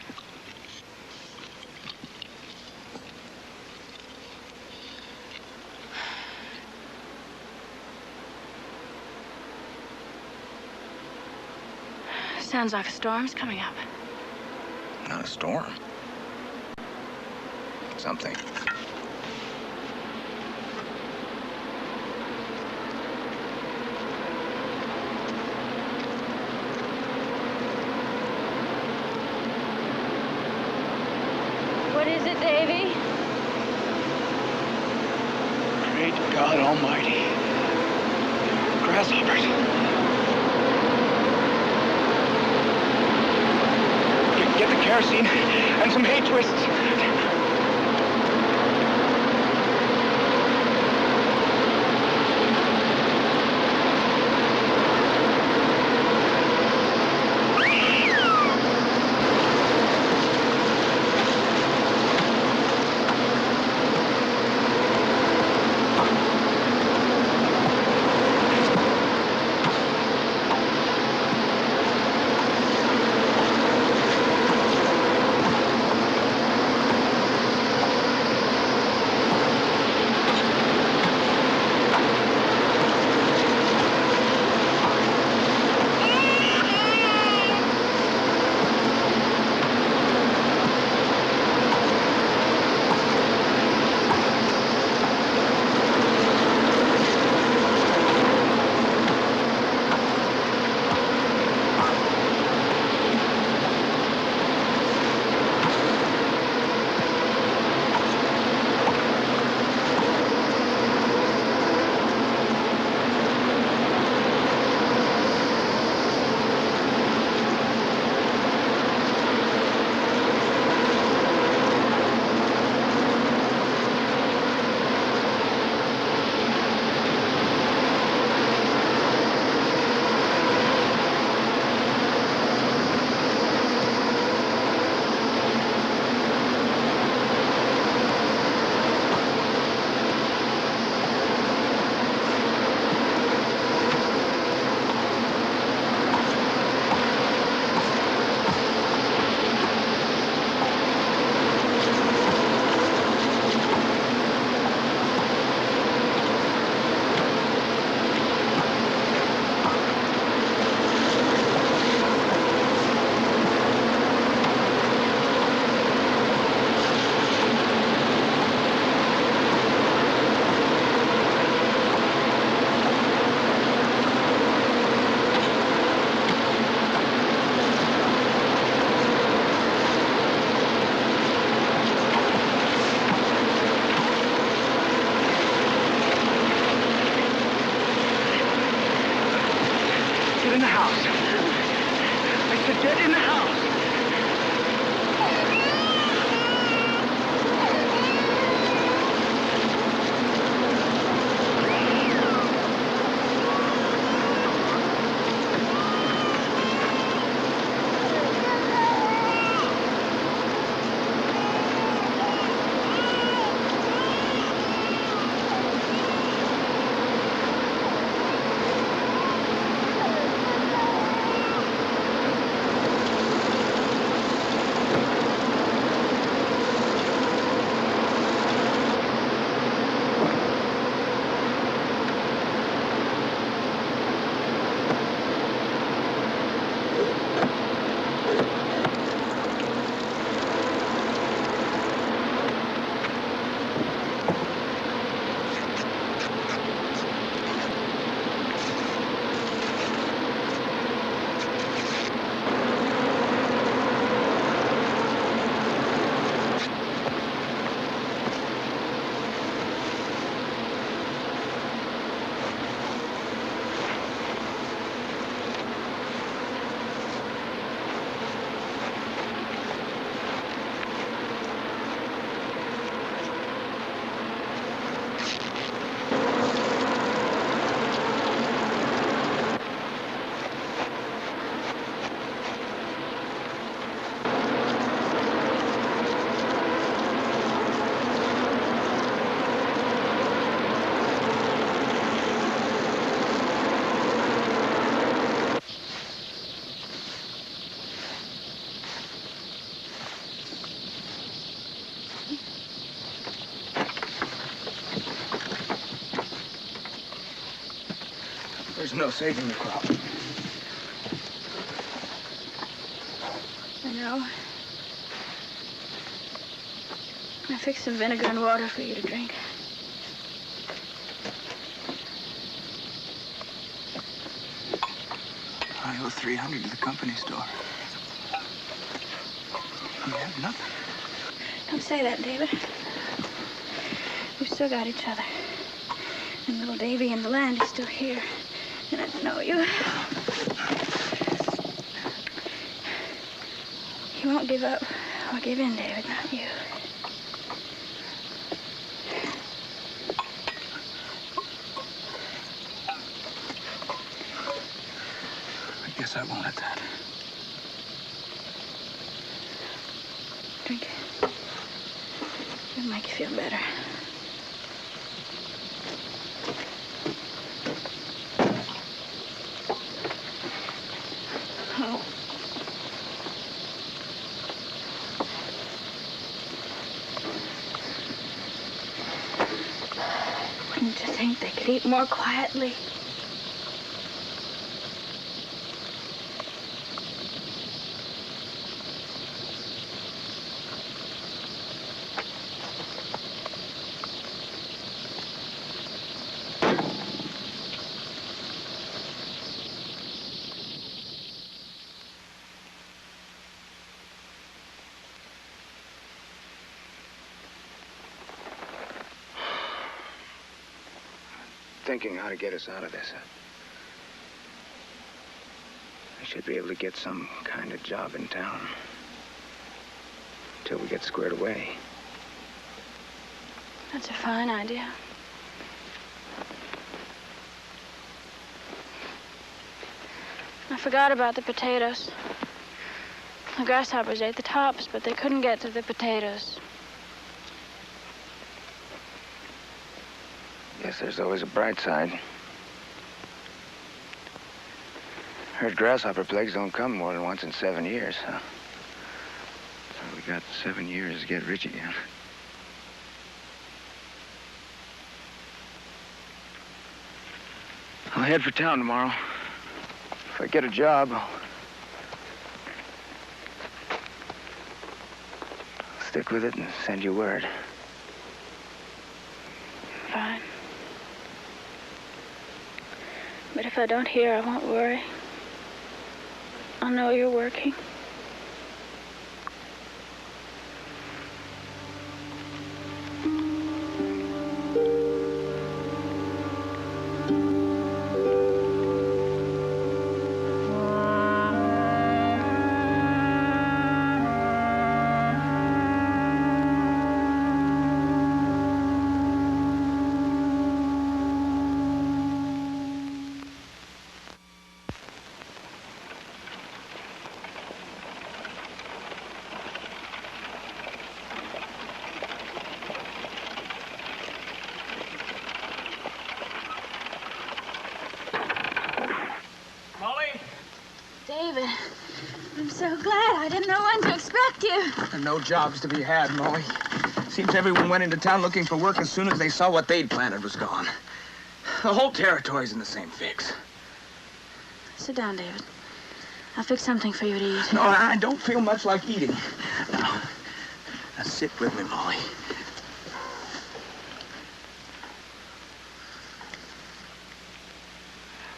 Sounds like a storm's coming up. Not a storm. Something. God almighty. Grasshoppers. Get the kerosene and some hay twists. There's no saving the crop. I know. I fixed some vinegar and water for you to drink. I owe $300 to the company store. You have nothing. Don't say that, David. We've still got each other. And little Davy and the land is still here. And I know you. You won't give up or give in, David, not you. I guess I won't at that. Drink it. It'll make you feel better. Oh. Wouldn't you think they could eat more quietly? Thinking how to get us out of this. I should be able to get some kind of job in town until we get squared away. That's a fine idea. I forgot about the potatoes. The grasshoppers ate the tops, but they couldn't get to the potatoes. Guess there's always a bright side. Heard grasshopper plagues don't come more than once in 7 years, huh? So we got 7 years to get rich again. I'll head for town tomorrow. If I get a job, I'll stick with it and send you word. Fine. But if I don't hear, I won't worry. I'll know you're working. David, I'm so glad. I didn't know when to expect you. And no jobs to be had, Molly. Seems everyone went into town looking for work as soon as they saw what they'd planted was gone. The whole territory's in the same fix. Sit down, David. I'll fix something for you to eat. No, I don't feel much like eating. Now sit with me, Molly.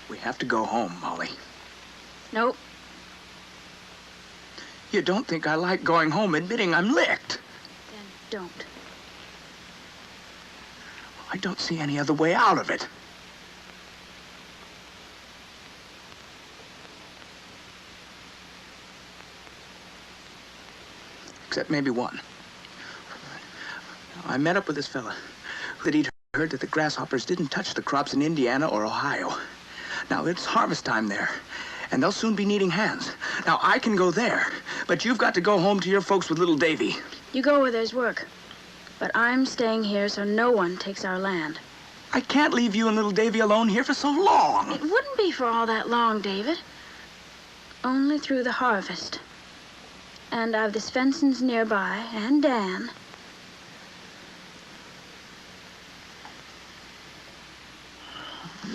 We have to go home, Molly. Nope. You don't think I like going home admitting I'm licked? Then don't. I don't see any other way out of it. Except maybe one. I met up with this fella that he'd heard that the grasshoppers didn't touch the crops in Indiana or Ohio. Now, it's harvest time there, and they'll soon be needing hands. Now, I can go there, but you've got to go home to your folks with little Davy. You go where there's work. But I'm staying here so no one takes our land. I can't leave you and little Davy alone here for so long. It wouldn't be for all that long, David. Only through the harvest. And I've the Svensons nearby, and Dan.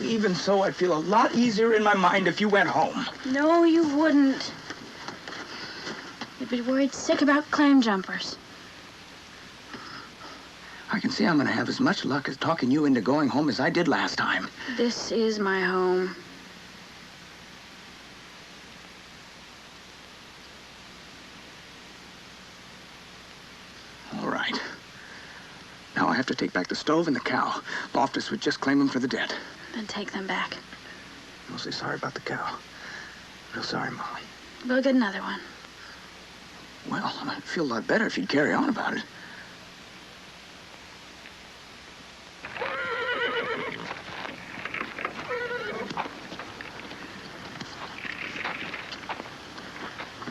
Even so, I'd feel a lot easier in my mind if you went home. No, you wouldn't. You'd be worried sick about claim jumpers. I can see I'm going to have as much luck as talking you into going home as I did last time. This is my home. All right. Now I have have to take back the stove and the cow. Loftus would just claim them for the dead. Then take them back. Mostly sorry about the cow. Real sorry, Molly. We'll get another one. Well, I'd feel a lot better if you'd carry on about it.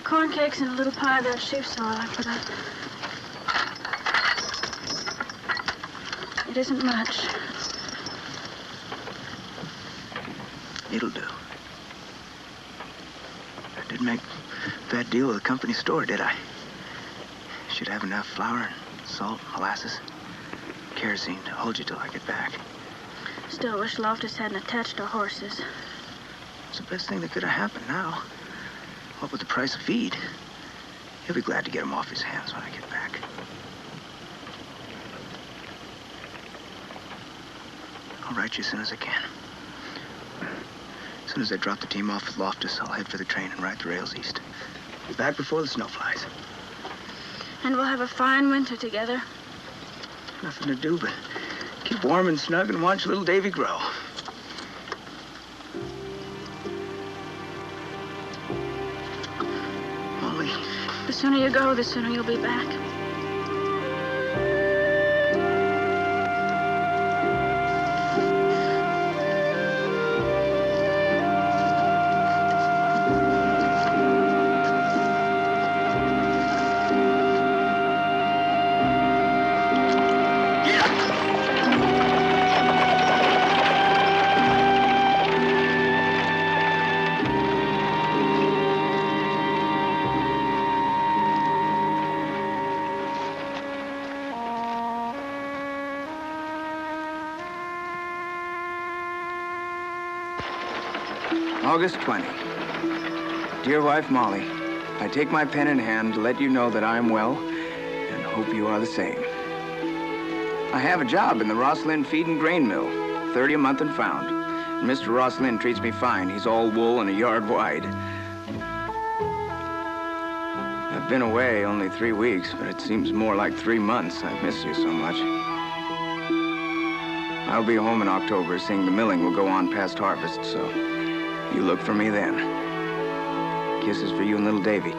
Corn cakes and a little pie of that sheep sorrel I put up. It isn't much. It'll do. I didn't make a bad deal with the company store, did I? Should have enough flour, salt, molasses, kerosene to hold you till I get back. Still wish Loftus hadn't attached our horses. It's the best thing that could have happened now. What with the price of feed? He'll be glad to get him off his hands when I get back. I'll write you as soon as I can. As soon as I drop the team off with Loftus, I'll head for the train and ride the rails east. Be back before the snow flies. And we'll have a fine winter together. Nothing to do but keep warm and snug and watch little Davy grow. Molly. The sooner you go, the sooner you'll be back. August 20. Dear wife, Molly, I take my pen in hand to let you know that I am well and hope you are the same. I have a job in the Rosslyn Feed and Grain Mill, 30 a month and found. And Mr. Rosslyn treats me fine. He's all wool and a yard wide. I've been away only 3 weeks, but it seems more like 3 months. I've missed you so much. I'll be home in October, seeing the milling will go on past harvest, so you look for me then. Kisses for you and little Davy.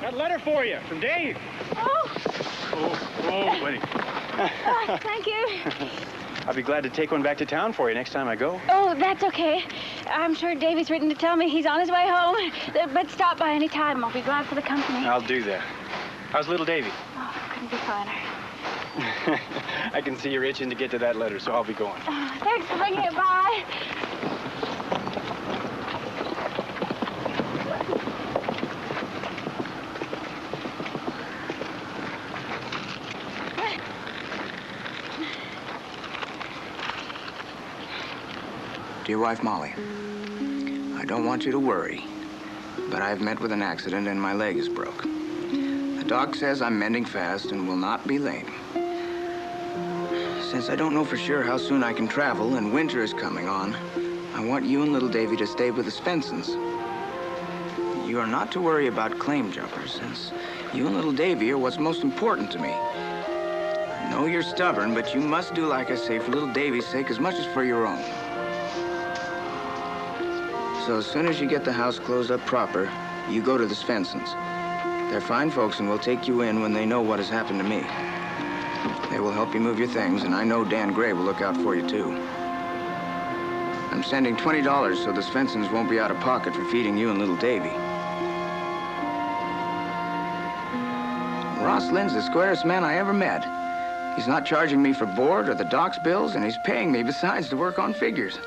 Got a letter for you from Dave. Oh, buddy. Thank you. I'll be glad to take one back to town for you next time I go. Oh, that's okay. I'm sure Davy's written to tell me he's on his way home. But stop by any time. I'll be glad for the company. I'll do that. How's little Davy? Oh, couldn't be finer. I can see you're itching to get to that letter, so I'll be going. Thanks for bringing it by. Dear wife, Molly, I don't want you to worry, but I've met with an accident and my leg is broke. The doc says I'm mending fast and will not be lame. Since I don't know for sure how soon I can travel and winter is coming on, I want you and little Davy to stay with the Svensons. You are not to worry about claim jumpers, since you and little Davy are what's most important to me. I know you're stubborn, but you must do like I say for little Davy's sake as much as for your own. So as soon as you get the house closed up proper, you go to the Svensons. They're fine folks and will take you in when they know what has happened to me. They will help you move your things, and I know Dan Gray will look out for you, too. I'm sending $20 so the Svensons won't be out of pocket for feeding you and little Davy. Ross Lynn's the squarest man I ever met. He's not charging me for board or the doc's bills, and he's paying me besides to work on figures.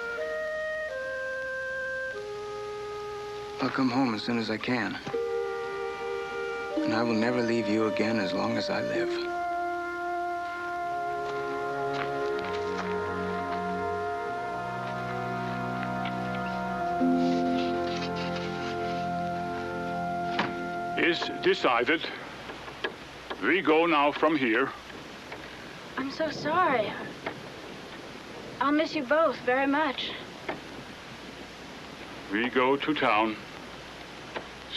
I'll come home as soon as I can. And I will never leave you again as long as I live. Is decided. We go now from here. I'm so sorry. I'll miss you both very much. We go to town,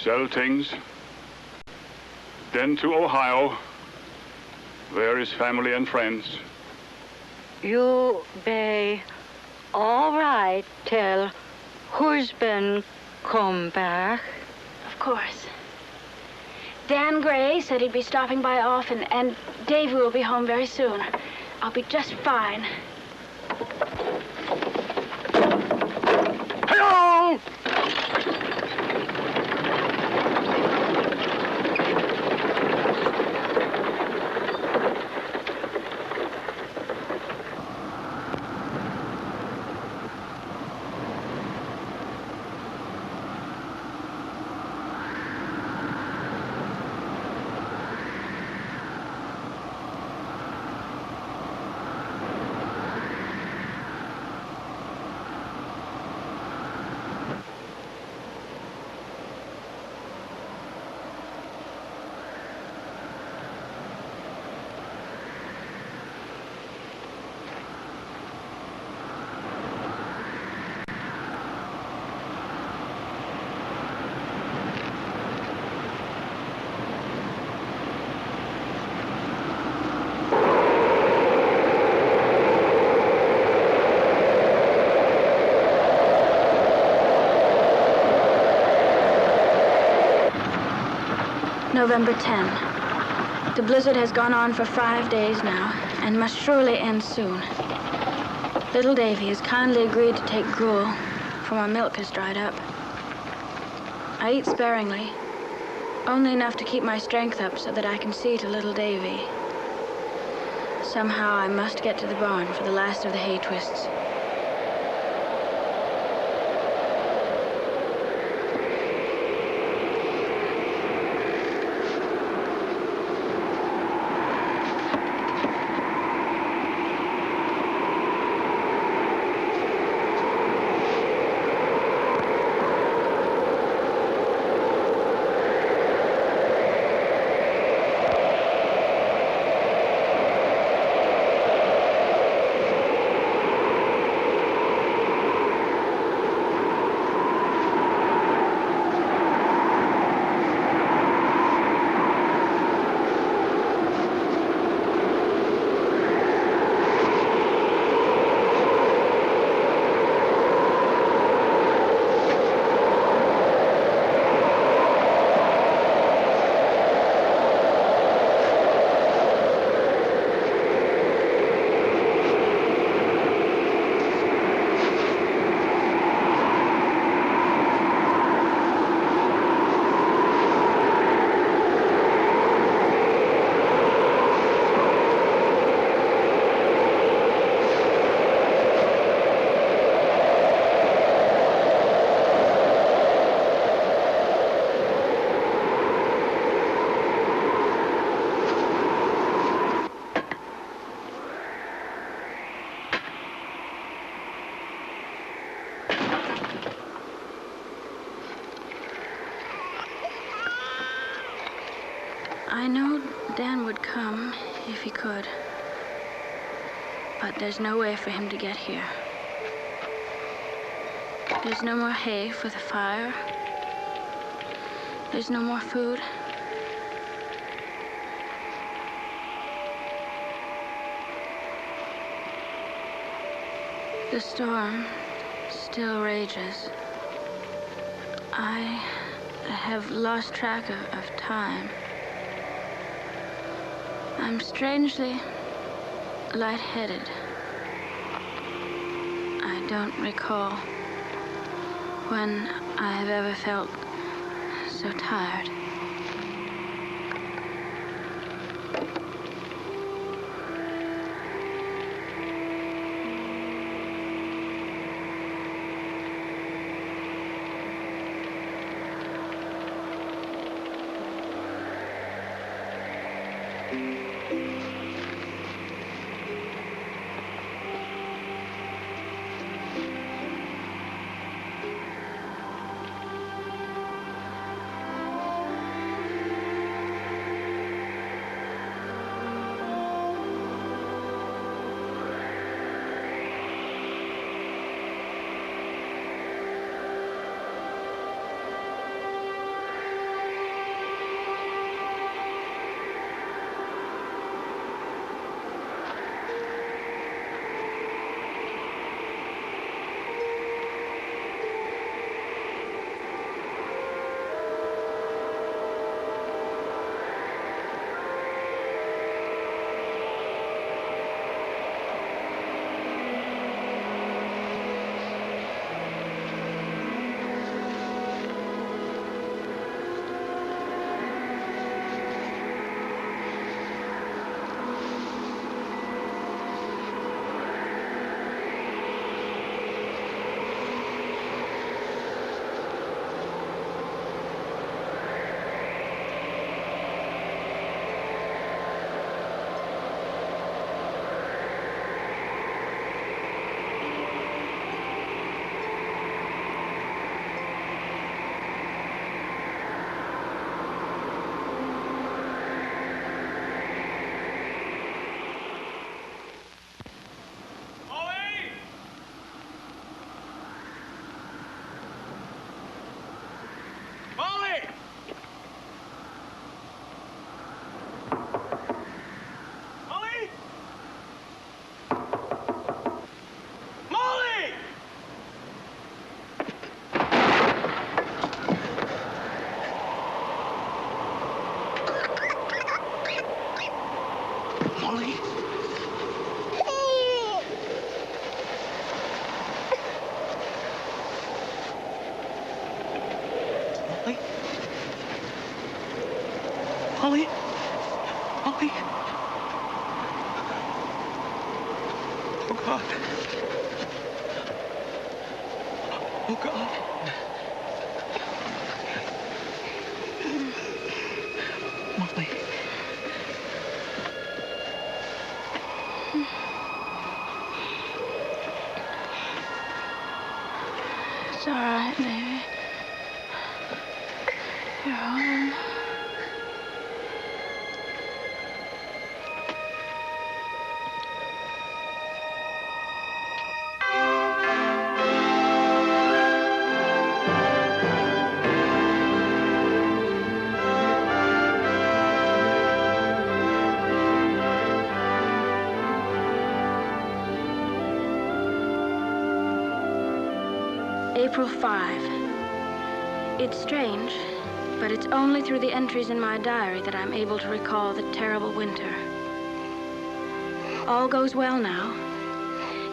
sell things, then to Ohio. There is family and friends. You be all right till husband come back? Of course. Dan Gray said he'd be stopping by often, and Davy will be home very soon. I'll be just fine. Hello! November 10. The blizzard has gone on for 5 days now and must surely end soon. Little Davy has kindly agreed to take gruel, for my milk has dried up. I eat sparingly, only enough to keep my strength up so that I can see to little Davy. Somehow I must get to the barn for the last of the hay twists. I know Dan would come if he could, but there's no way for him to get here. There's no more hay for the fire. There's no more food. The storm still rages. I have lost track of time. I'm strangely lightheaded. I don't recall when I have ever felt so tired. Molly? Molly? Oh, God. Oh, God. Molly. It's all right, baby. You're home. April 5. It's strange, but it's only through the entries in my diary that I'm able to recall the terrible winter. All goes well now.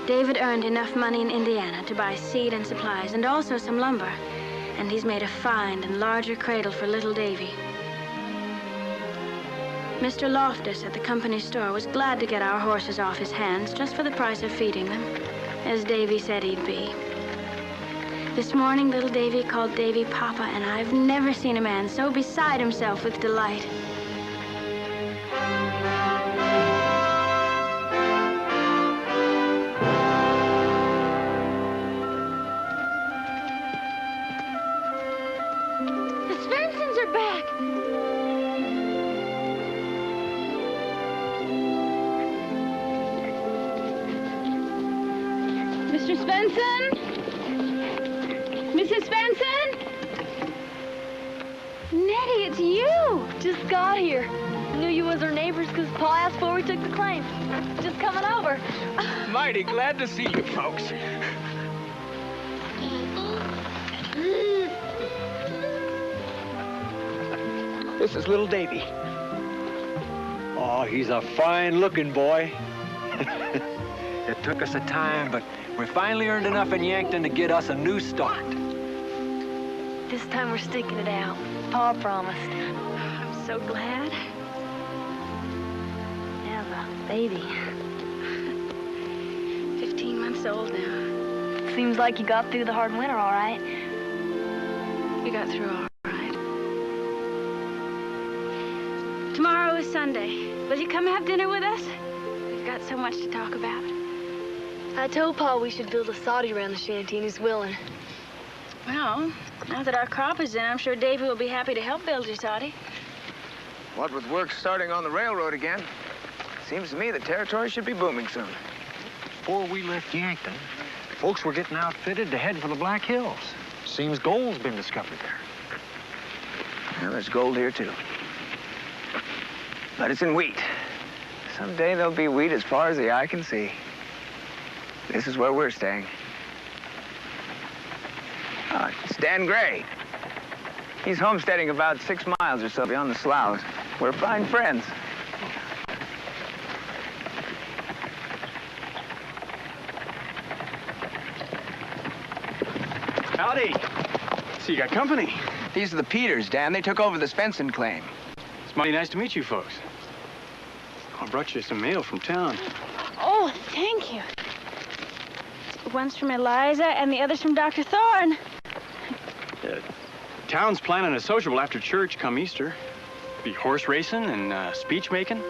David earned enough money in Indiana to buy seed and supplies, and also some lumber. And he's made a fine and larger cradle for little Davy. Mr. Loftus at the company store was glad to get our horses off his hands just for the price of feeding them, as Davy said he'd be. This morning, little Davy called Davy Papa, and I've never seen a man so beside himself with delight. The Svensons are back! Mr. Svensson? Mrs. Svensson? Nettie, it's you! Just got here. Knew you was our neighbors because Pa asked before we took the claim. Just coming over. Mighty glad to see you folks. This is little Davy. Oh, he's a fine-looking boy. It took us a time, but we finally earned enough in Yankton to get us a new start. This time we're sticking it out. Pa promised. I'm so glad. Yeah, the baby. 15 months old now. Seems like you got through the hard winter all right. We got through all right. Tomorrow is Sunday. Will you come have dinner with us? We've got so much to talk about. I told Pa we should build a soddy around the shanty, and he's willing. Well, now that our crop is in, I'm sure Davy will be happy to help build your soddy. What with work starting on the railroad again, seems to me the territory should be booming soon. Before we left Yankton, folks were getting outfitted to head for the Black Hills. Seems gold's been discovered there. Well, there's gold here, too. But it's in wheat. Someday there'll be wheat as far as the eye can see. This is where we're staying. It's Dan Gray. He's homesteading about 6 miles or so beyond the sloughs. We're fine friends. Howdy. So you got company. These are the Peters, Dan. They took over the Svensson claim. It's mighty nice to meet you folks. I brought you some mail from town. Oh, thank you. One's from Eliza and the other's from Dr. Thorne. Town's planning a sociable after church come Easter. Be horse racing and speech making.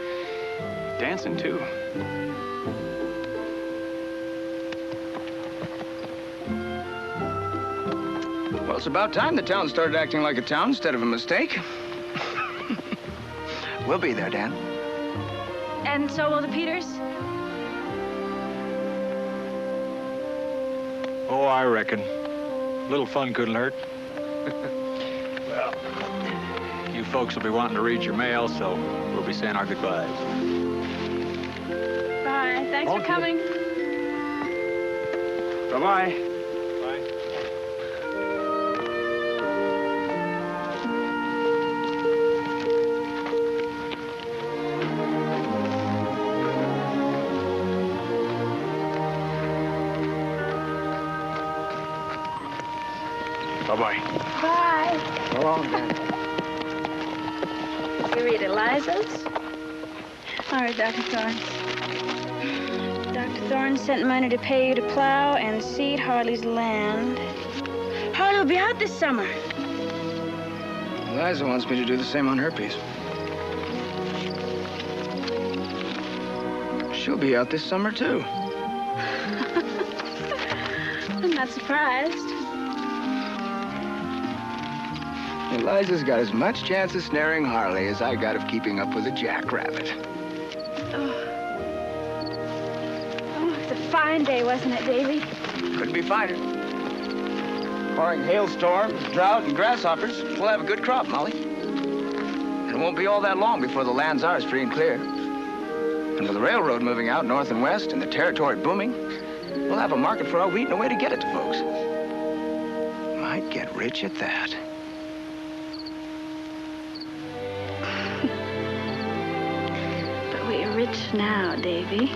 Dancing, too. Well, it's about time the town started acting like a town instead of a mistake. We'll be there, Dan. And so will the Peters? Oh, I reckon. A little fun couldn't hurt. Well, you folks will be wanting to read your mail, so we'll be saying our goodbyes. Bye. Thanks for coming. Bye-bye. Bye-bye. Bye. So long, Dan. read Eliza's or Dr. Thorne's? Dr. Thorne sent money to pay you to plow and seed Harley's land. Harley will be out this summer. Eliza wants me to do the same on her piece. She'll be out this summer, too. I'm not surprised. Eliza's got as much chance of snaring Harley as I got of keeping up with a jackrabbit. Oh, it's a fine day, wasn't it, Davy? Couldn't be finer. Barring hailstorms, drought, and grasshoppers, we'll have a good crop, Molly. And it won't be all that long before the land's ours free and clear. And with the railroad moving out north and west and the territory booming, we'll have a market for our wheat and a way to get it to folks. Might get rich at that. But we're rich now, Davy.